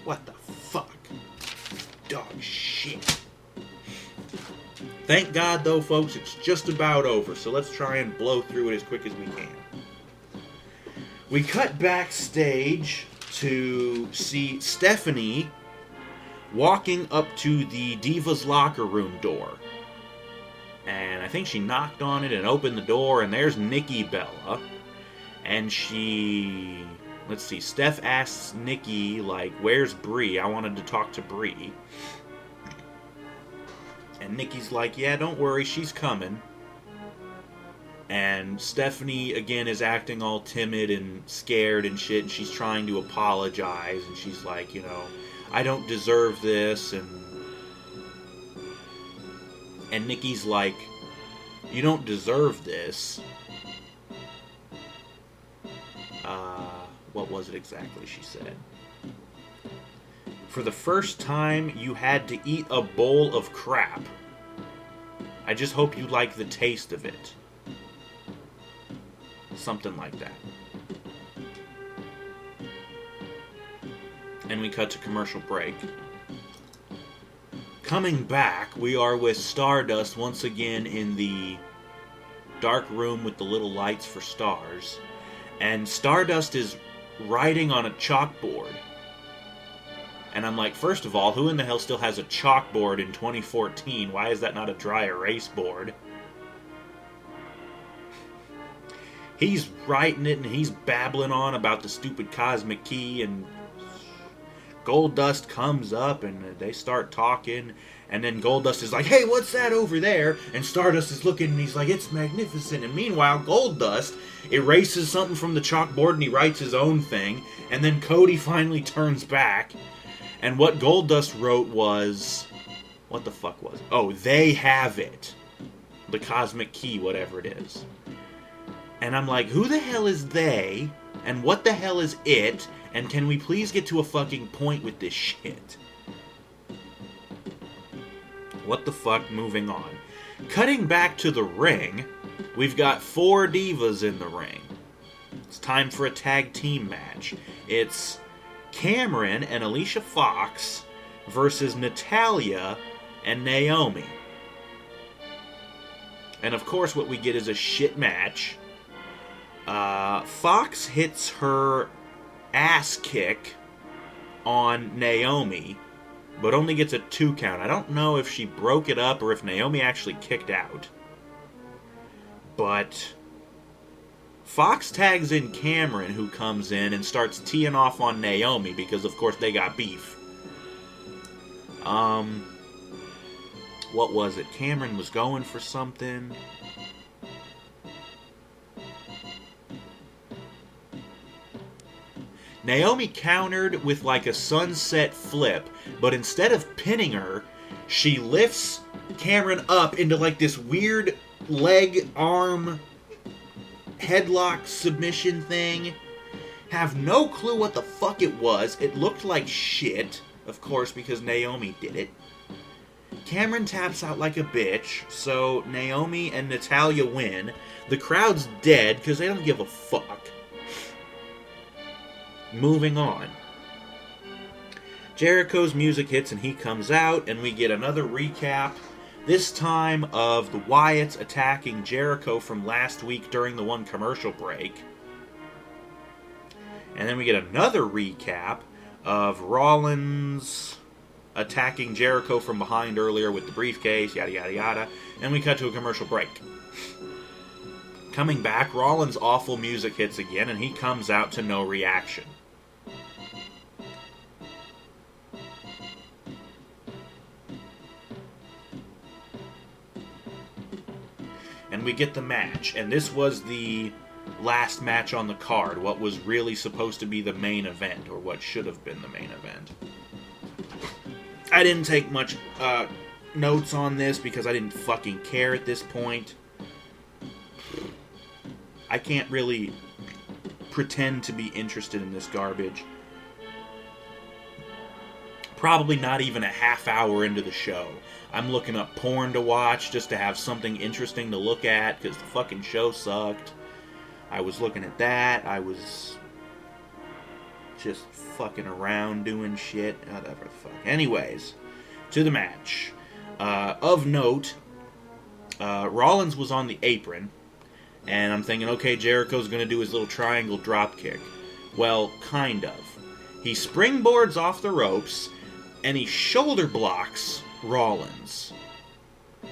What the fuck? Dog shit. Thank God, though, folks, it's just about over, so let's try and blow through it as quick as we can. We cut backstage to see Stephanie walking up to the Divas locker room door. And I think she knocked on it and opened the door, and there's Nikki Bella. And Steph asks Nikki, like, where's Brie? I wanted to talk to Brie. And Nikki's like, yeah, don't worry, she's coming. And Stephanie, again, is acting all timid and scared and shit, and she's trying to apologize, and she's like, I don't deserve this, and Nikki's like, you don't deserve this. What was it exactly she said? For the first time, you had to eat a bowl of crap. I just hope you like the taste of it. Something like that. And we cut to commercial break. Coming back, we are with Stardust once again in the dark room with the little lights for stars. And Stardust is writing on a chalkboard. And I'm like, first of all, who in the hell still has a chalkboard in 2014? Why is that not a dry erase board? He's writing it and he's babbling on about the stupid cosmic key, and Goldust comes up and they start talking, and then Goldust is like, hey, what's that over there? And Stardust is looking and he's like, it's magnificent. And meanwhile, Goldust erases something from the chalkboard and he writes his own thing, and then Cody finally turns back, and what Goldust wrote was, what the fuck was it? Oh, they have it. The cosmic key, whatever it is. And I'm like, who the hell is they? And what the hell is it? And can we please get to a fucking point with this shit? What the fuck? Moving on. Cutting back to the ring, we've got 4 divas in the ring. It's time for a tag team match. It's Cameron and Alicia Fox versus Natalya and Naomi. And of course what we get is a shit match. Fox hits her ass kick on Naomi, but only gets a 2 count. I don't know if she broke it up or if Naomi actually kicked out. But Fox tags in Cameron, who comes in and starts teeing off on Naomi because, of course, they got beef. What was it? Cameron was going for something. Naomi countered with like a sunset flip, but instead of pinning her, she lifts Cameron up into like this weird leg, arm, headlock submission thing. Have no clue what the fuck it was. It looked like shit, of course, because Naomi did it. Cameron taps out like a bitch, so Naomi and Natalya win. The crowd's dead because they don't give a fuck. Moving on. Jericho's music hits and he comes out, and we get another recap, this time of the Wyatts attacking Jericho from last week during the one commercial break. And then we get another recap of Rollins attacking Jericho from behind earlier with the briefcase, yada yada yada, and we cut to a commercial break. Coming back, Rollins' awful music hits again, and he comes out to no reaction. And we get the match, and this was the last match on the card, what was really supposed to be the main event, or what should have been the main event. I didn't take much notes on this because I didn't fucking care at this point. I can't really pretend to be interested in this garbage. Probably not even a half hour into the show. I'm looking up porn to watch just to have something interesting to look at because the fucking show sucked. I was looking at that. I was just fucking around doing shit. Whatever the fuck. Anyways, to the match. Of note, Rollins was on the apron, and I'm thinking, okay, Jericho's going to do his little triangle dropkick. Well, kind of. He springboards off the ropes, and he shoulder blocks Rollins.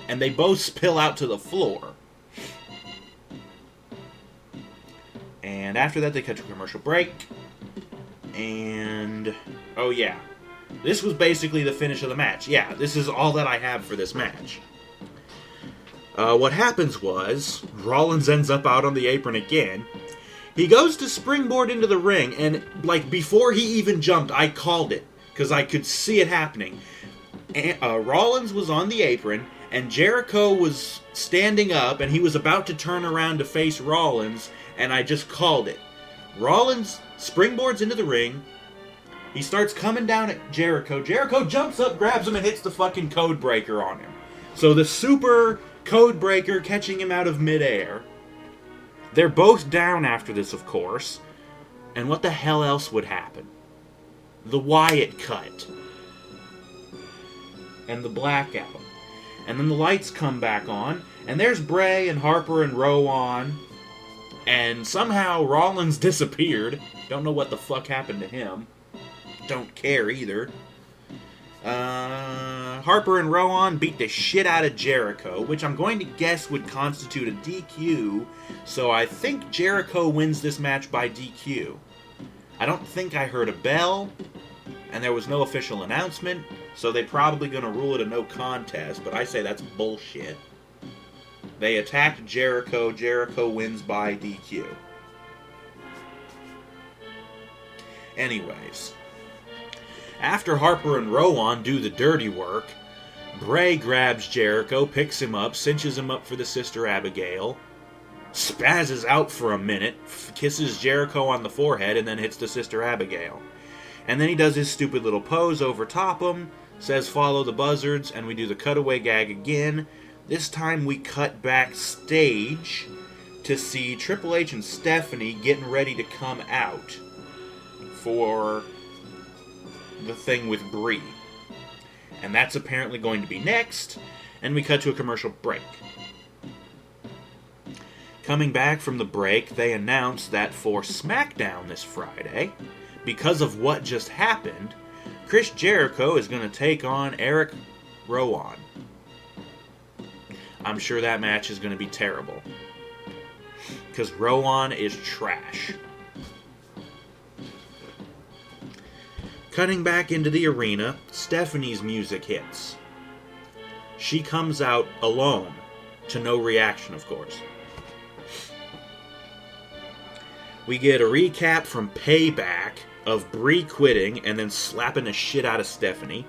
And they both spill out to the floor. And after that, they cut to a commercial break. And, oh yeah, this was basically the finish of the match. Yeah, this is all that I have for this match. What happens was, Rollins ends up out on the apron again. He goes to springboard into the ring, and like before he even jumped, I called it, because I could see it happening. And, Rollins was on the apron, and Jericho was standing up, and he was about to turn around to face Rollins, and I just called it. Rollins springboards into the ring. He starts coming down at Jericho. Jericho jumps up, grabs him, and hits the fucking code breaker on him. So the super code breaker catching him out of midair. They're both down after this, of course. And what the hell else would happen? The Wyatt cut. And the blackout. And then the lights come back on. And there's Bray and Harper and Rowan. And somehow Rollins disappeared. Don't know what the fuck happened to him. Don't care either. Harper and Rowan beat the shit out of Jericho, which I'm going to guess would constitute a DQ, so I think Jericho wins this match by DQ. I don't think I heard a bell, and there was no official announcement, so they're probably going to rule it a no contest, but I say that's bullshit. They attacked Jericho, Jericho wins by DQ. Anyways, after Harper and Rowan do the dirty work, Bray grabs Jericho, picks him up, cinches him up for the Sister Abigail, spazzes out for a minute, kisses Jericho on the forehead, and then hits the Sister Abigail. And then he does his stupid little pose over top him, says follow the buzzards, and we do the cutaway gag again. This time we cut backstage to see Triple H and Stephanie getting ready to come out for the thing with Brie. And that's apparently going to be next, and we cut to a commercial break. Coming back from the break, they announce that for SmackDown this Friday, because of what just happened, Chris Jericho is going to take on Eric Rowan. I'm sure that match is going to be terrible, because Rowan is trash. Cutting back into the arena, Stephanie's music hits. She comes out alone, to no reaction, of course. We get a recap from Payback of Brie quitting and then slapping the shit out of Stephanie.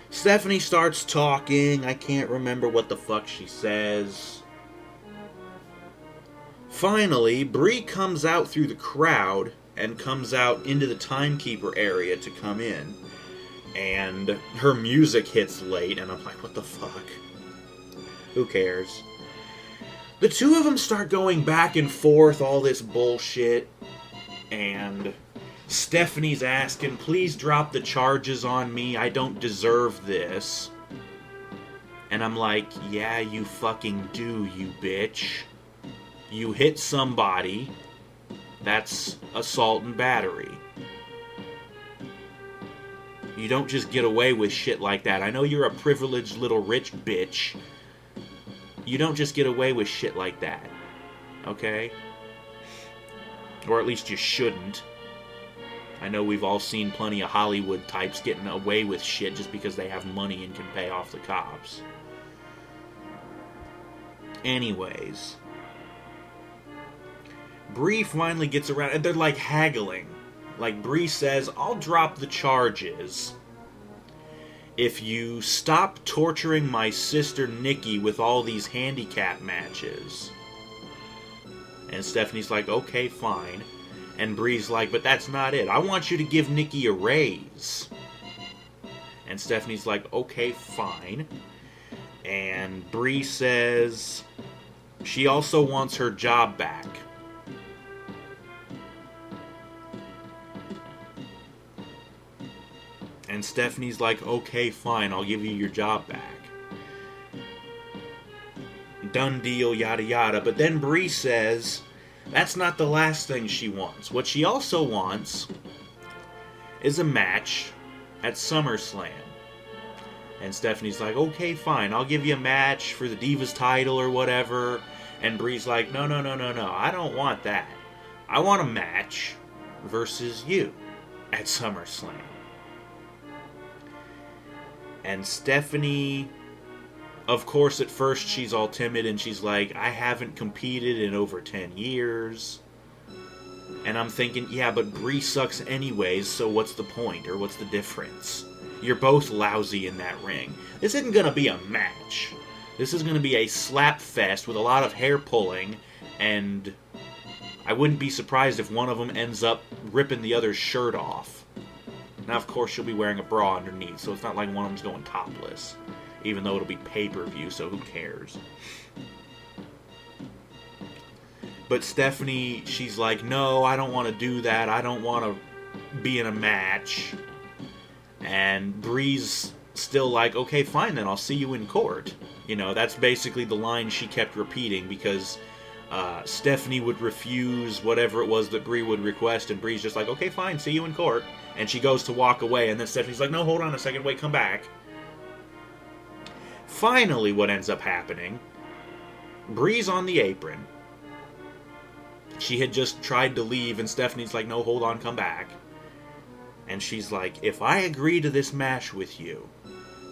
Stephanie starts talking. I can't remember what the fuck she says. Finally, Brie comes out through the crowd and comes out into the timekeeper area to come in. And her music hits late, and I'm like, what the fuck? Who cares? The two of them start going back and forth, all this bullshit, and Stephanie's asking, please drop the charges on me, I don't deserve this. And I'm like, yeah, you fucking do, you bitch. You hit somebody. That's assault and battery. You don't just get away with shit like that. I know you're a privileged little rich bitch. You don't just get away with shit like that. Okay? Or at least you shouldn't. I know we've all seen plenty of Hollywood types getting away with shit just because they have money and can pay off the cops. Anyways, Brie finally gets around, and they're like haggling. Like Brie says, I'll drop the charges if you stop torturing my sister Nikki with all these handicap matches. And Stephanie's like, okay, fine. And Brie's like, but that's not it. I want you to give Nikki a raise. And Stephanie's like, okay, fine. And Brie says she also wants her job back. And Stephanie's like, okay, fine, I'll give you your job back. Done deal, yada yada. But then Brie says that's not the last thing she wants. What she also wants is a match at SummerSlam. And Stephanie's like, okay, fine, I'll give you a match for the Divas title or whatever. And Brie's like, no, I don't want that. I want a match versus you at SummerSlam. And Stephanie, of course, at first she's all timid and she's like, I haven't competed in over 10 years. And I'm thinking, yeah, but Brie sucks anyways, so what's the point, or what's the difference? You're both lousy in that ring. This isn't going to be a match. This is going to be a slap fest with a lot of hair pulling, and I wouldn't be surprised if one of them ends up ripping the other's shirt off. Now, of course, she'll be wearing a bra underneath, so it's not like one of them's going topless. Even though it'll be pay-per-view, so who cares? But Stephanie, she's like, no, I don't want to do that. I don't want to be in a match. And Brie's still like, okay, fine then, I'll see you in court. You know, that's basically the line she kept repeating because Stephanie would refuse whatever it was that Brie would request, and Brie's just like, okay, fine, see you in court. And she goes to walk away, and then Stephanie's like, no, hold on a second, wait, come back. Finally, what ends up happening, Brie's on the apron. She had just tried to leave, and Stephanie's like, no, hold on, come back. And she's like, if I agree to this match with you,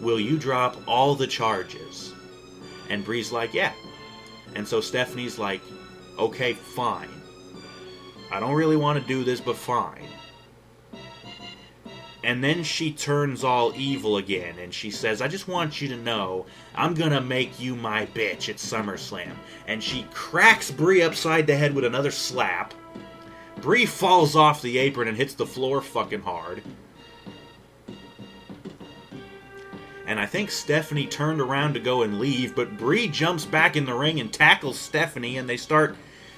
will you drop all the charges? And Brie's like, yeah. And so Stephanie's like, okay, fine. I don't really want to do this, but fine. And then she turns all evil again, and she says, I just want you to know, I'm gonna make you my bitch at SummerSlam. And she cracks Brie upside the head with another slap. Brie falls off the apron and hits the floor fucking hard. And I think Stephanie turned around to go and leave, but Brie jumps back in the ring and tackles Stephanie, and they start,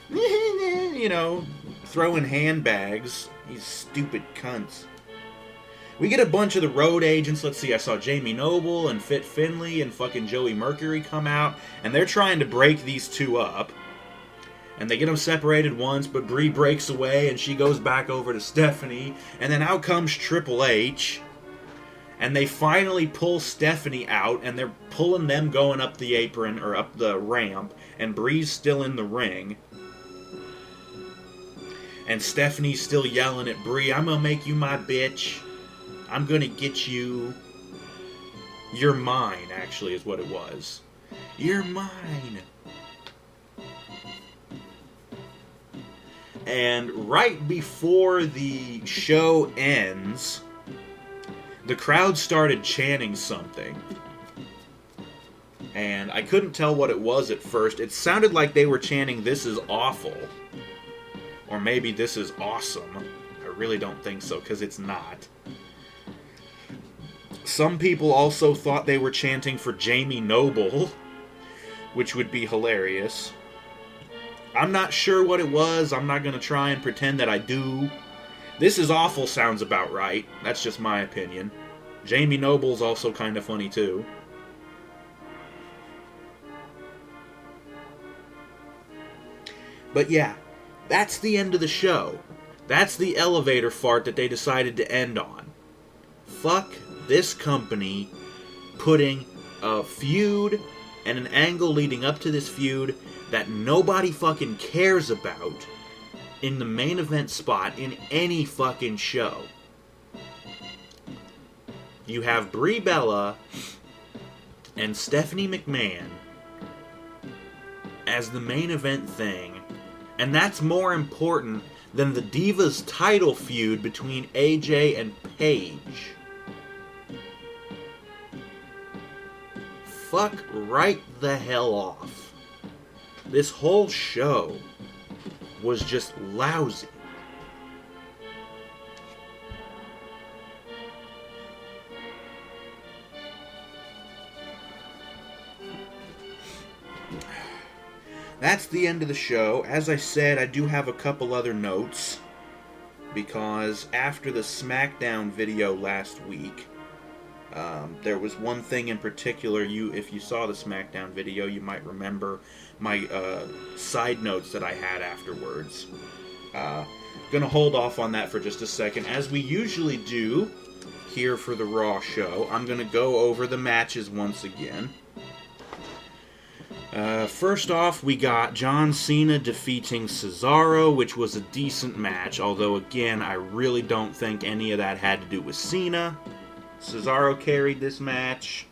you know, throwing handbags. These stupid cunts. We get a bunch of the road agents. Let's see, I saw Jamie Noble and Fit Finlay and fucking Joey Mercury come out, and they're trying to break these two up. And they get them separated once, but Brie breaks away, and she goes back over to Stephanie, and then out comes Triple H. And they finally pull Stephanie out, and they're pulling them going up the apron, or up the ramp, and Brie's still in the ring. And Stephanie's still yelling at Brie, I'm gonna make you my bitch. I'm gonna get you. You're mine, actually, is what it was. You're mine. And right before the show ends, the crowd started chanting something. And I couldn't tell what it was at first. It sounded like they were chanting, this is awful. Or maybe this is awesome. I really don't think so, because it's not. Some people also thought they were chanting for Jamie Noble, which would be hilarious. I'm not sure what it was. I'm not going to try and pretend that I do. This is awful sounds about right. That's just my opinion. Jamie Noble's also kind of funny too. But yeah, that's the end of the show. That's the elevator fart that they decided to end on. Fuck this company putting a feud and an angle leading up to this feud that nobody fucking cares about in the main event spot in any fucking show. You have Brie Bella and Stephanie McMahon as the main event thing, and that's more important than the Divas title feud between AJ and Paige. Fuck right the hell off. This whole show was just lousy. That's the end of the show. As I said, I do have a couple other notes, because after the SmackDown video last week, there was one thing in particular. If you saw the SmackDown video, you might remember my side notes that I had afterwards. Gonna hold off on that for just a second. As we usually do here for the Raw show, I'm gonna go over the matches once again. First off, we got John Cena defeating Cesaro, which was a decent match, although again, I really don't think any of that had to do with Cena. Cesaro carried this match.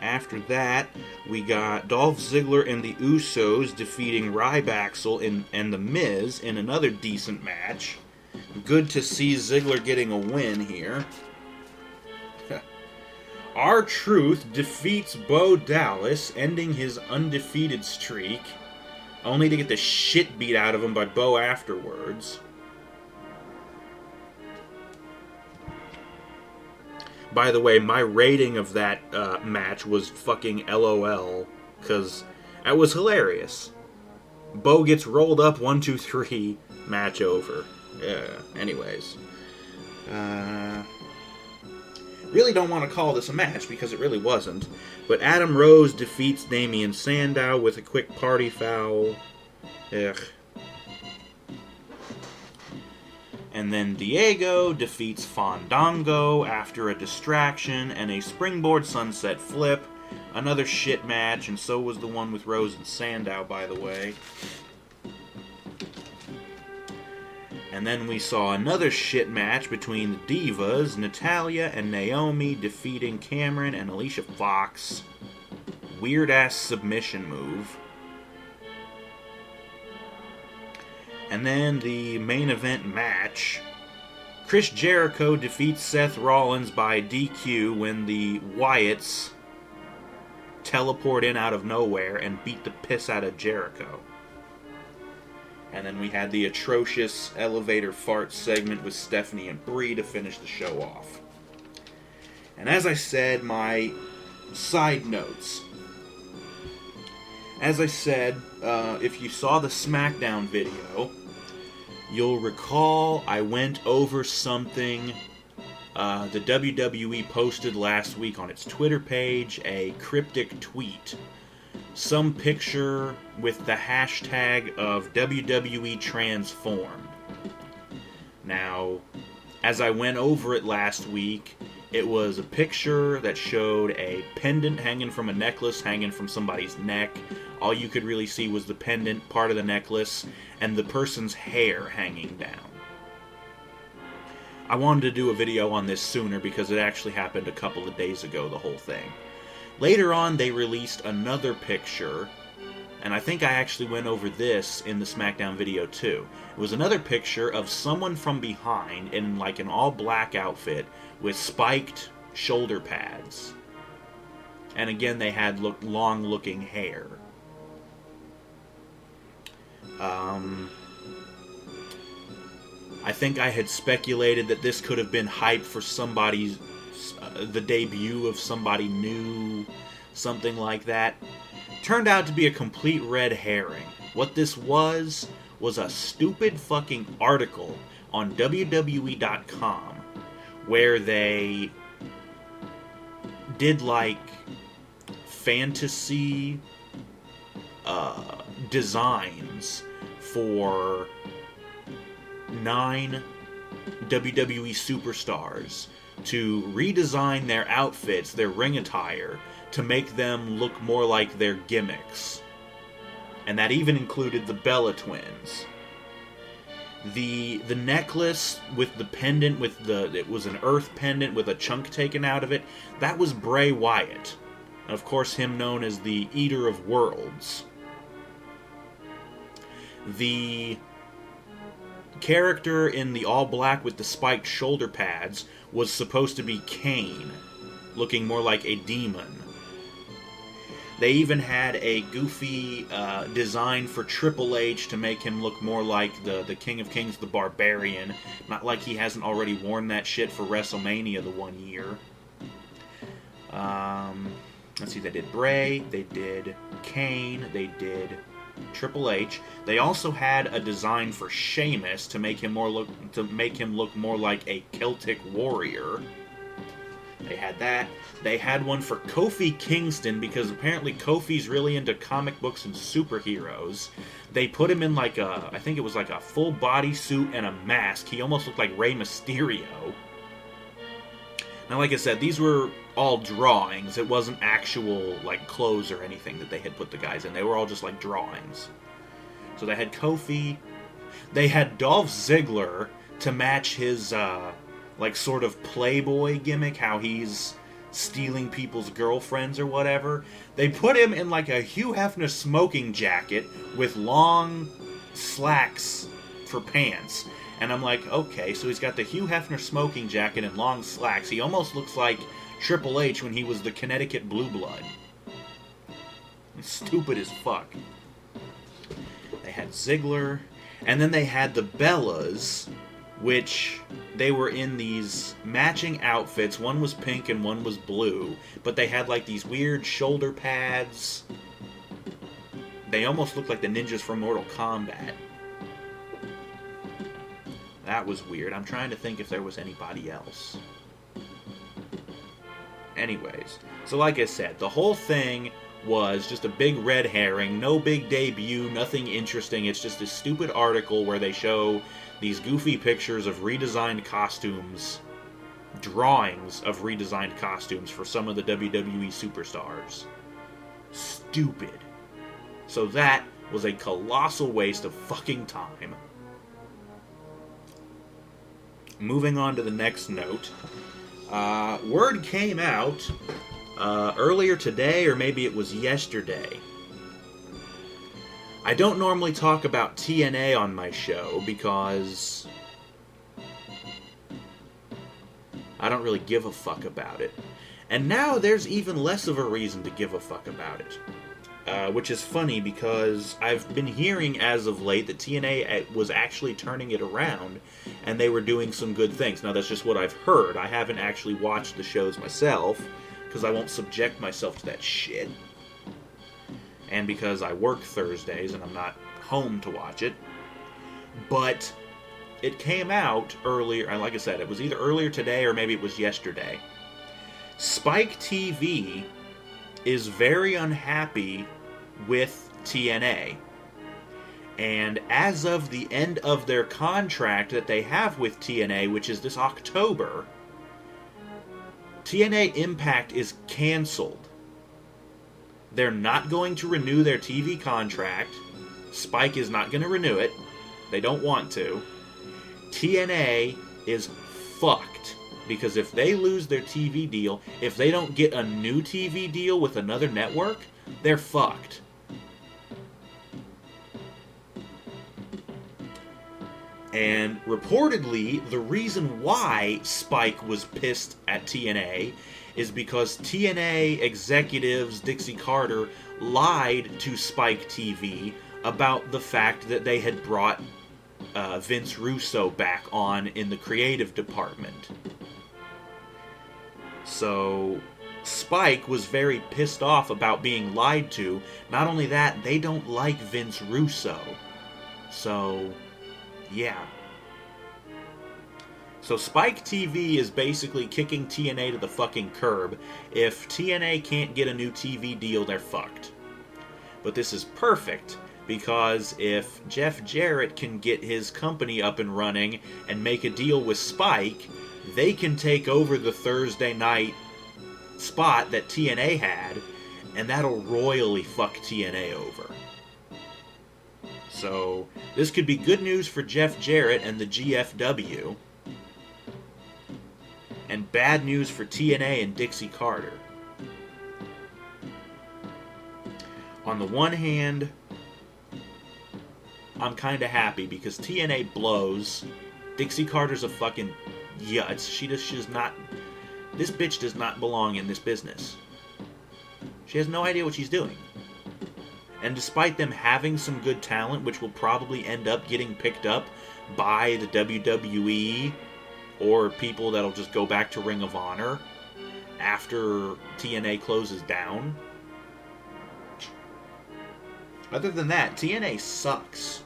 After that, we got Dolph Ziggler and the Usos defeating Ryback and The Miz in another decent match. Good to see Ziggler getting a win here. R-Truth defeats Bo Dallas, ending his undefeated streak, only to get the shit beat out of him by Bo afterwards. By the way, my rating of that match was fucking LOL, because that was hilarious. Bo gets rolled up, 1, 2, 3, match over. Yeah, anyways. Really don't want to call this a match because it really wasn't. But Adam Rose defeats Damian Sandow with a quick party foul. Ugh. And then Diego defeats Fandango after a distraction and a springboard sunset flip. Another shit match, and so was the one with Rose and Sandow, by the way. And then we saw another shit match between the Divas, Natalya and Naomi, defeating Cameron and Alicia Fox. Weird-ass submission move. And then the main event match. Chris Jericho defeats Seth Rollins by DQ when the Wyatts teleport in out of nowhere and beat the piss out of Jericho. And then we had the atrocious elevator fart segment with Stephanie and Brie to finish the show off. And as I said, my side notes. As I said, if you saw the SmackDown video, you'll recall I went over something the WWE posted last week on its Twitter page, a cryptic tweet. Some picture with the hashtag of WWE Transformed. Now, as I went over it last week, it was a picture that showed a pendant hanging from a necklace hanging from somebody's neck. All you could really see was the pendant, part of the necklace, and the person's hair hanging down. I wanted to do a video on this sooner because it actually happened a couple of days ago, the whole thing. Later on, they released another picture, and I think I actually went over this in the SmackDown video too. It was another picture of someone from behind in like an all-black outfit with spiked shoulder pads. And again, they had long-looking hair. I think I had speculated that this could have been hype for somebody's the debut of somebody new, something like that. Turned out to be a complete red herring. What this was a stupid fucking article on WWE.com where they did like fantasy designs for 9 WWE superstars to redesign their outfits, their ring attire, to make them look more like their gimmicks. And that even included the Bella Twins. The necklace with the pendant, it was an earth pendant with a chunk taken out of it, that was Bray Wyatt. Of course, him known as the Eater of Worlds. The character in the all-black with the spiked shoulder pads was supposed to be Kane, looking more like a demon. They even had a goofy design for Triple H to make him look more like the King of Kings, the Barbarian. Not like he hasn't already worn that shit for WrestleMania the one year. Let's see, they did Bray, they did Kane, they did Triple H. They also had a design for Sheamus to make him look more like a Celtic warrior. They had that. They had one for Kofi Kingston because apparently Kofi's really into comic books and superheroes. They put him in like I think it was like a full body suit and a mask. He almost looked like Rey Mysterio. Now, like I said, these were all drawings. It wasn't actual like clothes or anything that they had put the guys in. They were all just like drawings. So they had Kofi. They had Dolph Ziggler to match his like sort of playboy gimmick, how he's stealing people's girlfriends or whatever. They put him in like a Hugh Hefner smoking jacket with long slacks for pants. And I'm like, okay, so he's got the Hugh Hefner smoking jacket and long slacks. He almost looks like Triple H when he was the Connecticut Blue Blood. It's stupid as fuck. They had Ziggler. And then they had the Bellas, which they were in these matching outfits. One was pink and one was blue. But they had like these weird shoulder pads. They almost looked like the ninjas from Mortal Kombat. That was weird. I'm trying to think if there was anybody else. Anyways, so like I said, the whole thing was just a big red herring, no big debut, nothing interesting. It's just a stupid article where they show these goofy pictures of redesigned costumes, drawings of redesigned costumes for some of the WWE superstars. Stupid. So that was a colossal waste of fucking time. Moving on to the next note. Word came out earlier today, or maybe it was yesterday. I don't normally talk about TNA on my show because I don't really give a fuck about it. And now there's even less of a reason to give a fuck about it. Which is funny because I've been hearing as of late that TNA was actually turning it around and they were doing some good things. Now that's just what I've heard. I haven't actually watched the shows myself because I won't subject myself to that shit. And because I work Thursdays and I'm not home to watch it. But it came out earlier, and like I said, it was either earlier today or maybe it was yesterday. Spike TV is very unhappy with TNA. And as of the end of their contract that they have with TNA, which is this October, TNA Impact is canceled. They're not going to renew their TV contract. Spike is not going to renew it. They don't want to. TNA is fucked. Because if they lose their TV deal, if they don't get a new TV deal with another network, they're fucked. And reportedly, the reason why Spike was pissed at TNA is because TNA executives Dixie Carter lied to Spike TV about the fact that they had brought Vince Russo back on in the creative department. So Spike was very pissed off about being lied to. Not only that, they don't like Vince Russo. So, yeah. So Spike TV is basically kicking TNA to the fucking curb. If TNA can't get a new TV deal, they're fucked. But this is perfect, because if Jeff Jarrett can get his company up and running and make a deal with Spike, they can take over the Thursday night spot that TNA had, and that'll royally fuck TNA over. So, this could be good news for Jeff Jarrett and the GFW, and bad news for TNA and Dixie Carter. On the one hand, I'm kinda happy because TNA blows. Dixie Carter's a fucking yutz. She's not... This bitch does not belong in this business. She has no idea what she's doing. And despite them having some good talent, which will probably end up getting picked up by the WWE or people that'll just go back to Ring of Honor after TNA closes down. Other than that, TNA sucks.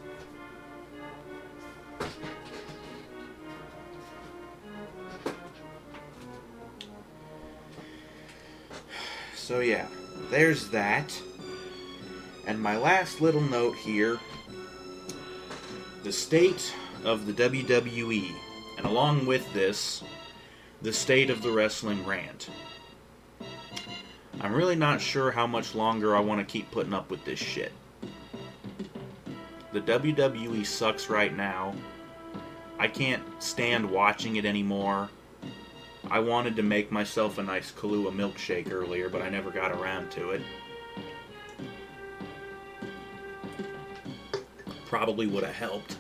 So yeah, there's that. And my last little note here, the state of the WWE, and along with this, the state of the Wrestling Rant. I'm really not sure how much longer I want to keep putting up with this shit. The WWE sucks right now. I can't stand watching it anymore. I wanted to make myself a nice Kahlua milkshake earlier, but I never got around to it. Probably would have helped.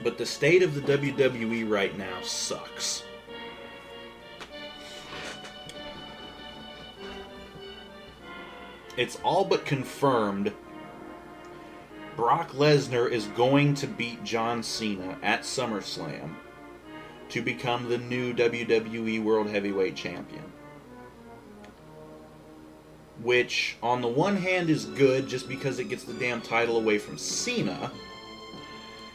But the state of the WWE right now sucks. It's all but confirmed Brock Lesnar is going to beat John Cena at SummerSlam to become the new WWE World Heavyweight Champion. Which, on the one hand, is good just because it gets the damn title away from Cena.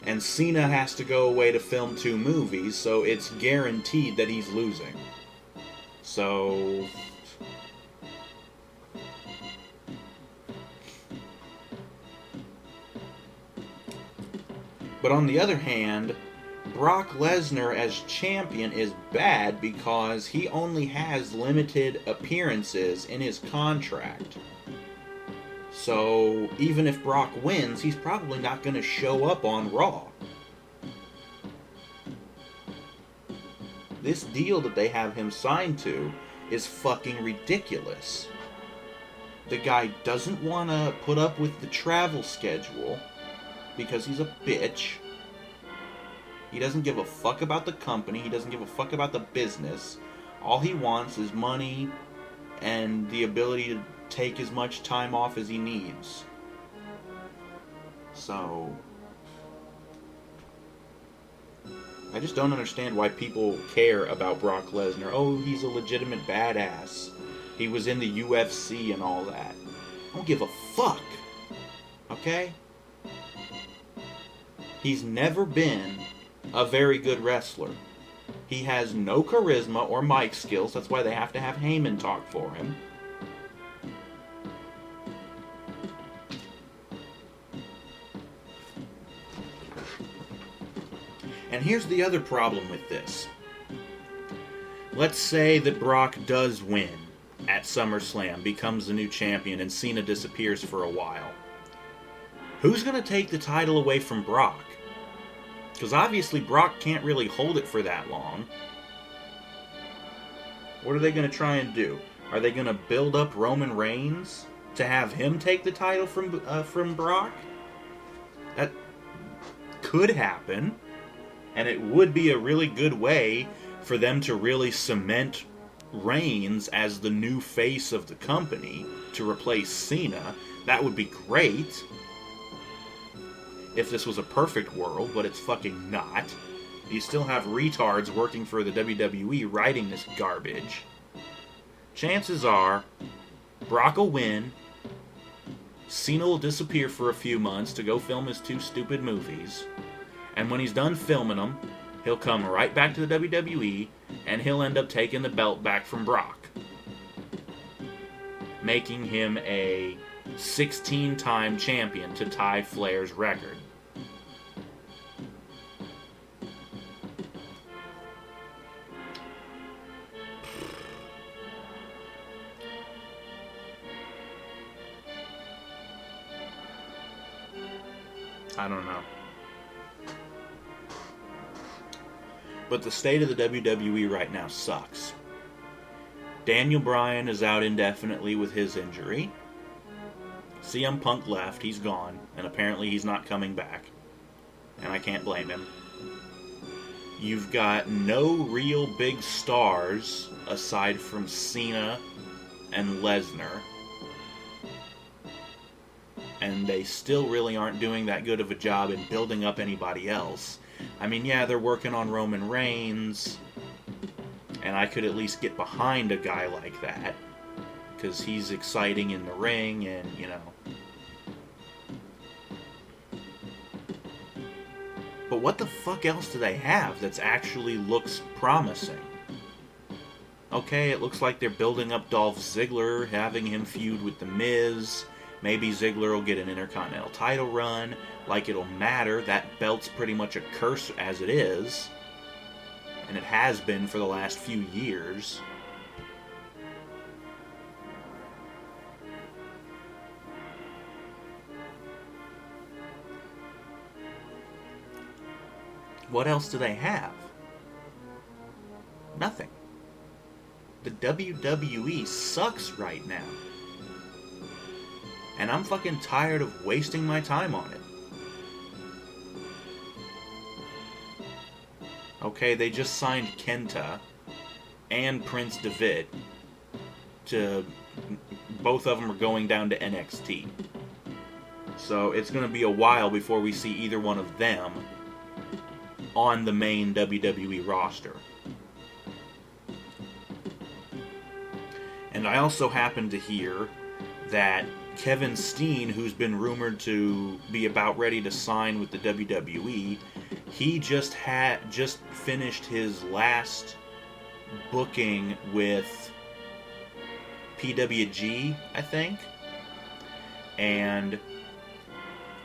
And Cena has to go away to film 2 movies, so it's guaranteed that he's losing. So... But on the other hand, Brock Lesnar as champion is bad because he only has limited appearances in his contract. So even if Brock wins, he's probably not going to show up on Raw. This deal that they have him signed to is fucking ridiculous. The guy doesn't want to put up with the travel schedule because he's a bitch. He doesn't give a fuck about the company. He doesn't give a fuck about the business. All he wants is money and the ability to take as much time off as he needs. So... I just don't understand why people care about Brock Lesnar. Oh, he's a legitimate badass. He was in the UFC and all that. I don't give a fuck. Okay? He's never been a very good wrestler. He has no charisma or mic skills. That's why they have to have Heyman talk for him. And here's the other problem with this. Let's say that Brock does win at SummerSlam, becomes the new champion, and Cena disappears for a while. Who's going to take the title away from Brock? Because obviously Brock can't really hold it for that long. What are they going to try and do? Are they going to build up Roman Reigns to have him take the title from Brock? That could happen. And it would be a really good way for them to really cement Reigns as the new face of the company to replace Cena. That would be great if this was a perfect world, but it's fucking not. You still have retards working for the WWE writing this garbage. Chances are, Brock will win, Cena will disappear for a few months to go film his 2 stupid movies, and when he's done filming them, he'll come right back to the WWE, and he'll end up taking the belt back from Brock, making him a 16-time champion to tie Flair's record. I don't know. But the state of the WWE right now sucks. Daniel Bryan is out indefinitely with his injury. CM Punk left, he's gone, and apparently he's not coming back. And I can't blame him. You've got no real big stars aside from Cena and Lesnar. And they still really aren't doing that good of a job in building up anybody else. I mean, yeah, they're working on Roman Reigns, and I could at least get behind a guy like that, because he's exciting in the ring, and, you know. But what the fuck else do they have that actually looks promising? Okay, it looks like they're building up Dolph Ziggler, having him feud with The Miz. Maybe Ziggler will get an Intercontinental title run. Like it'll matter. That belt's pretty much a curse as it is. And it has been for the last few years. What else do they have? Nothing. The WWE sucks right now. And I'm fucking tired of wasting my time on it. Okay, they just signed Kenta and Prince Devitt to... Both of them are going down to NXT. So it's going to be a while before we see either one of them on the main WWE roster. And I also happen to hear that Kevin Steen, who's been rumored to be about ready to sign with the WWE, he just finished his last booking with PWG, I think. And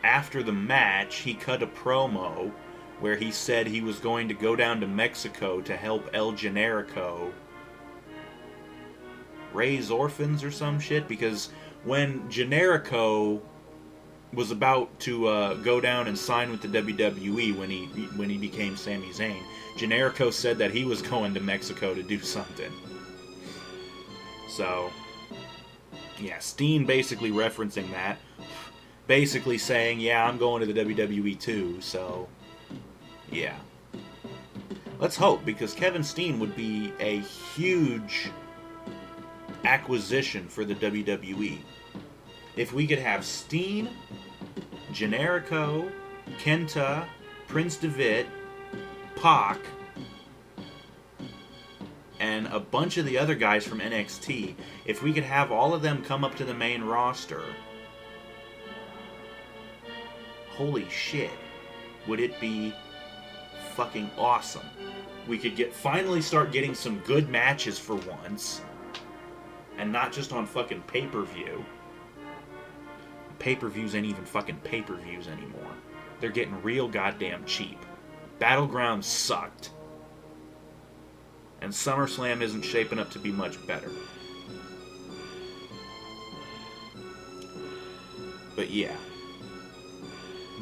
after the match, he cut a promo where he said he was going to go down to Mexico to help El Generico raise orphans or some shit, because when Generico was about to go down and sign with the WWE when he became Sami Zayn, Generico said that he was going to Mexico to do something. So, yeah, Steen basically referencing that, basically saying, yeah, I'm going to the WWE too, so, yeah. Let's hope, because Kevin Steen would be a huge acquisition for the WWE. If we could have Steen, Generico, Kenta, Prince Devitt, Pac, and a bunch of the other guys from NXT, if we could have all of them come up to the main roster, holy shit, would it be fucking awesome. We could finally start getting some good matches for once, and not just on fucking pay-per-view. Pay-per-views ain't even fucking pay-per-views anymore. They're getting real goddamn cheap. Battleground sucked. And SummerSlam isn't shaping up to be much better. But yeah.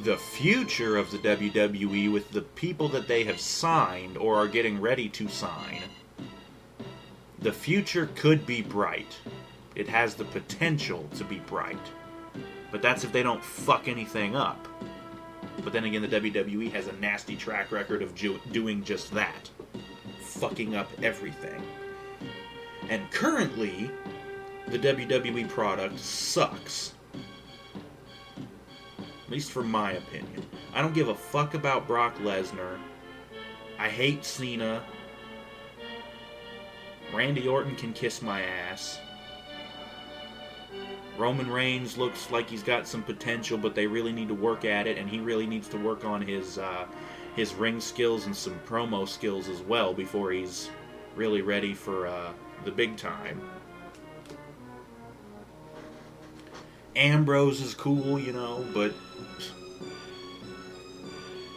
The future of the WWE, with the people that they have signed or are getting ready to sign, the future could be bright. It has the potential to be bright. But that's if they don't fuck anything up. But then again, the WWE has a nasty track record of doing just that. Fucking up everything. And currently, the WWE product sucks. At least from my opinion. I don't give a fuck about Brock Lesnar. I hate Cena. Randy Orton can kiss my ass. Roman Reigns looks like he's got some potential, but they really need to work at it, and he really needs to work on his ring skills and some promo skills as well before he's really ready for the big time. Ambrose is cool, you know, but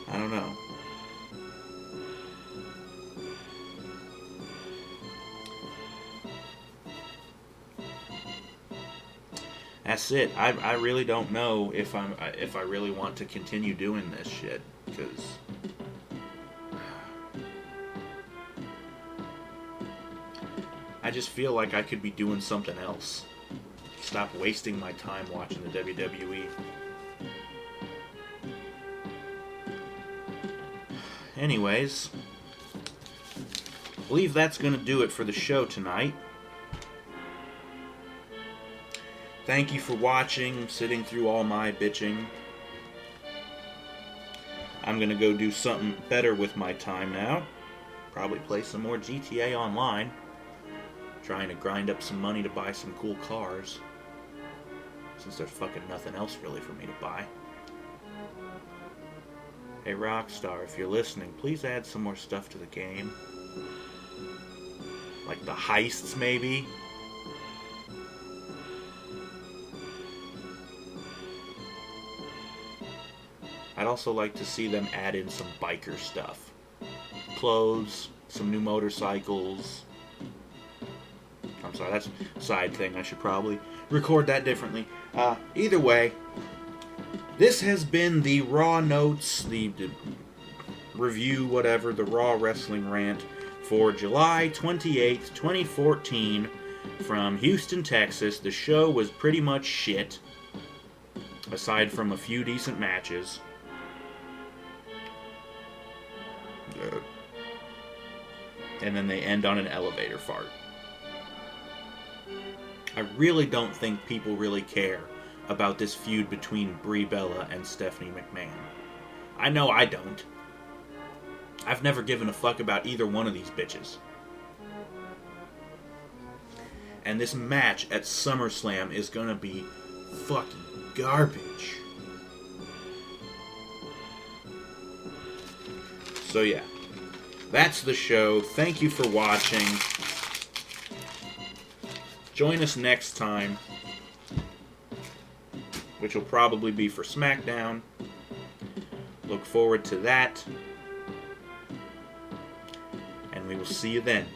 I don't know. That's it. I really don't know if I really want to continue doing this shit, because I just feel like I could be doing something else. Stop wasting my time watching the WWE. Anyways, I believe that's going to do it for the show tonight. Thank you for watching, sitting through all my bitching. I'm going to go do something better with my time now. Probably play some more GTA Online. Trying to grind up some money to buy some cool cars. Since there's fucking nothing else really for me to buy. Hey Rockstar, if you're listening, please add some more stuff to the game. Like the heists, maybe? I'd also like to see them add in some biker stuff. Clothes, some new motorcycles. I'm sorry, that's a side thing. I should probably record that differently. Either way, this has been the Raw Notes, the review, whatever, the Raw Wrestling Rant for July 28th, 2014 from Houston, Texas. The show was pretty much shit, aside from a few decent matches. And then they end on an elevator fart. I really don't think people really care about this feud between Brie Bella and Stephanie McMahon. I know I don't. I've never given a fuck about either one of these bitches. And this match at SummerSlam is gonna be fucking garbage. So yeah, that's the show. Thank you for watching. Join us next time, which will probably be for SmackDown. Look forward to that. And we will see you then.